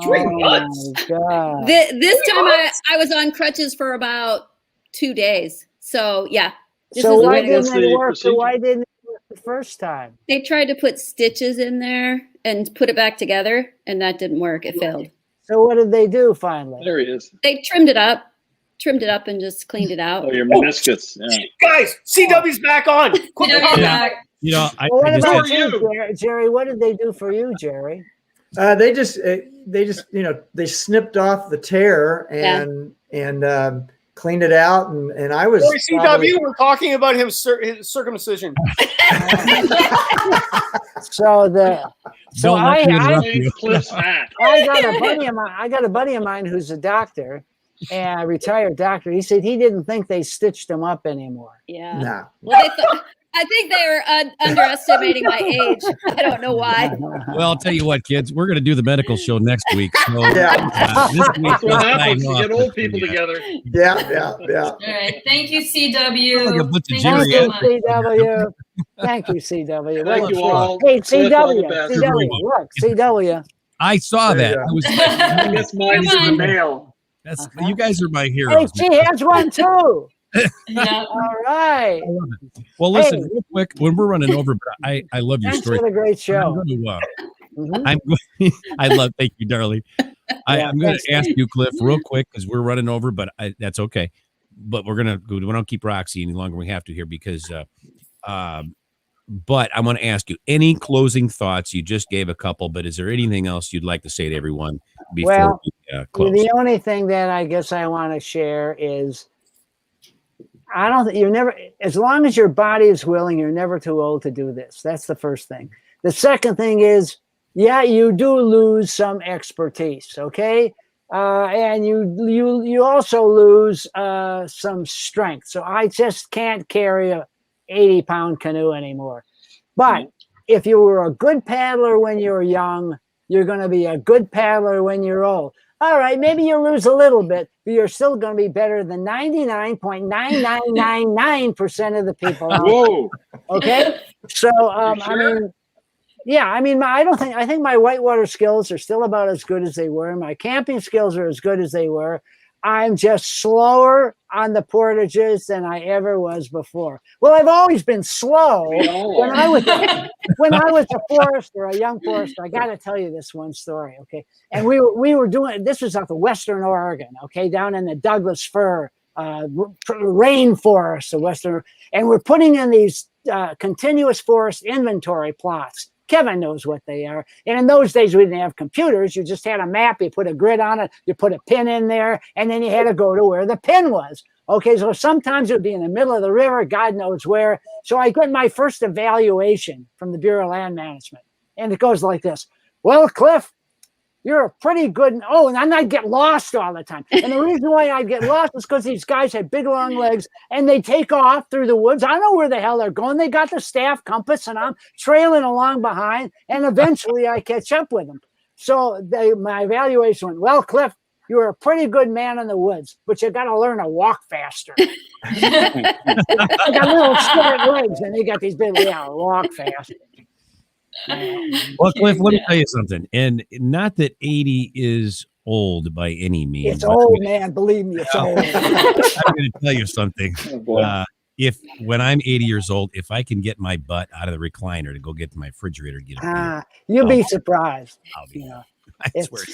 3 months? Oh, God. This time I was on crutches for about 2 days. So, yeah. So why didn't it work? Why didn't it work the first time? They tried to put stitches in there and put it back together, and that didn't work. It failed. So what did they do finally? There he is. They trimmed it up and just cleaned it out. Oh, your meniscus. Yeah. Guys, CW's back on. What about you, Jerry? What did they do for you, Jerry? They just they snipped off the tear and cleaned it out, and I was. CW, we're talking about his circumcision. I got a buddy of mine who's a doctor, and a retired doctor. He said he didn't think they stitched him up anymore. Yeah. No. Well, I think they were underestimating my age. I don't know why. Well, I'll tell you what, kids, we're going to do the medical show next week. So, this week that's what happens. You get old people together. Yeah. All right. Thank you, CW. Thank you, CW. Thank you, CW. Thank you all. Hey, CW. Look, CW. I saw that. I guess mine's in the mail. You guys are my heroes. Hey, she has one too. Yeah. All right. Well, listen, real quick, when we're running over, I love your Thanks story. for the great show. Thank you, darling. I'm going to ask you, Cliff, real quick, because we're running over, but that's okay. But we don't keep Roxy any longer. We have to here because But I want to ask you, any closing thoughts? You just gave a couple, but is there anything else you'd like to say to everyone before we close? The only thing that I guess I want to share is I don't think you're never, as long as your body is willing, you're never too old to do this. That's the first thing. The second thing is, yeah, you do lose some expertise, okay? And you also lose some strength. So I just can't carry a 80-pound canoe anymore. But if you were a good paddler when you were young, you're going to be a good paddler when you're old. All right, maybe you lose a little bit, but you're still going to be better than 99.9999% of the people out there. Okay? So, I mean, yeah, I mean, I think my whitewater skills are still about as good as they were. My camping skills are as good as they were. I'm just slower on the portages than I ever was before. Well, I've always been slow. When I was a forester, a young forester, I got to tell you this one story, okay? And we were doing, this was up in Western Oregon, okay, down in the Douglas fir rainforest of Western, and we're putting in these continuous forest inventory plots. Kevin knows what they are. And in those days, we didn't have computers. You just had a map. You put a grid on it. You put a pin in there. And then you had to go to where the pin was. Okay, so sometimes it would be in the middle of the river. God knows where. So I get my first evaluation from the Bureau of Land Management. And it goes like this. Well, Cliff, you're a pretty good. Oh, and I'd get lost all the time. And the reason why I'd get lost is because these guys had big, long legs and they take off through the woods. I don't know where the hell they're going. They got the staff compass and I'm trailing along behind. And eventually I catch up with them. So my evaluation went, well, Cliff, you're a pretty good man in the woods, but you got to learn to walk faster. I got little short legs and they got these big, walk faster. Well, Cliff, let me tell you something. And not that 80 is old by any means. It's old, man. Believe me, it's old. I'm going to tell you something. When I'm 80 years old, if I can get my butt out of the recliner to go get to my refrigerator, get a beer, you'll be surprised. I'll be. I swear,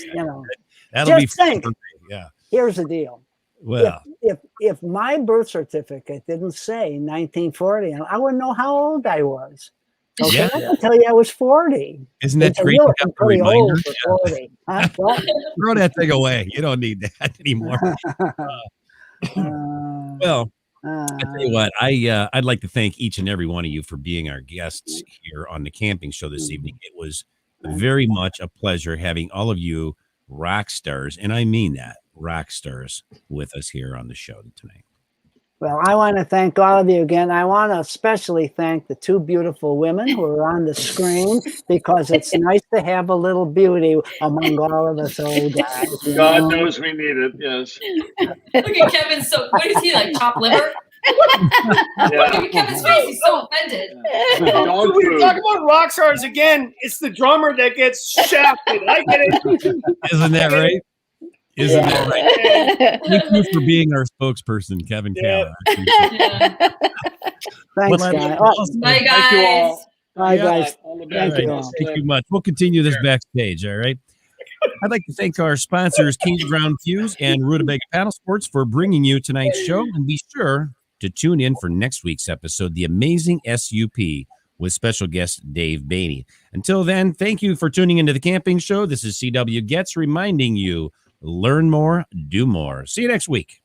that'll be fun. Yeah. Here's the deal. Well, if my birth certificate didn't say 1940, I wouldn't know how old I was. Okay, yeah. I can tell you I was 40. Isn't that great to have a reminder? Huh? Throw that thing away. You don't need that anymore. Well, I tell you what, I'd like to thank each and every one of you for being our guests here on the camping show this evening. It was very much a pleasure having all of you rock stars, and I mean that, rock stars, with us here on the show tonight. Well, I want to thank all of you again. I want to especially thank the two beautiful women who are on the screen because it's nice to have a little beauty among all of us old guys. God knows we need it. Yes. Look at Kevin. So what is he like? Chopped liver? Look at Kevin's face. He's so offended. When you talk about rock stars again, it's the drummer that gets shafted. I get it. Isn't that right? Isn't that right? Thank you for being our spokesperson, Kevin Callan. Thanks, guys. Bye, guys. Thank you all. Bye, guys. Thank you much. We'll continue this backstage, all right? I'd like to thank our sponsors, Campground Views and Rutabaga Paddle Sports, for bringing you tonight's show. And be sure to tune in for next week's episode, The Amazing SUP, with special guest Dave Bainey. Until then, thank you for tuning into The Camping Show. This is CW Getz reminding you, learn more, do more. See you next week.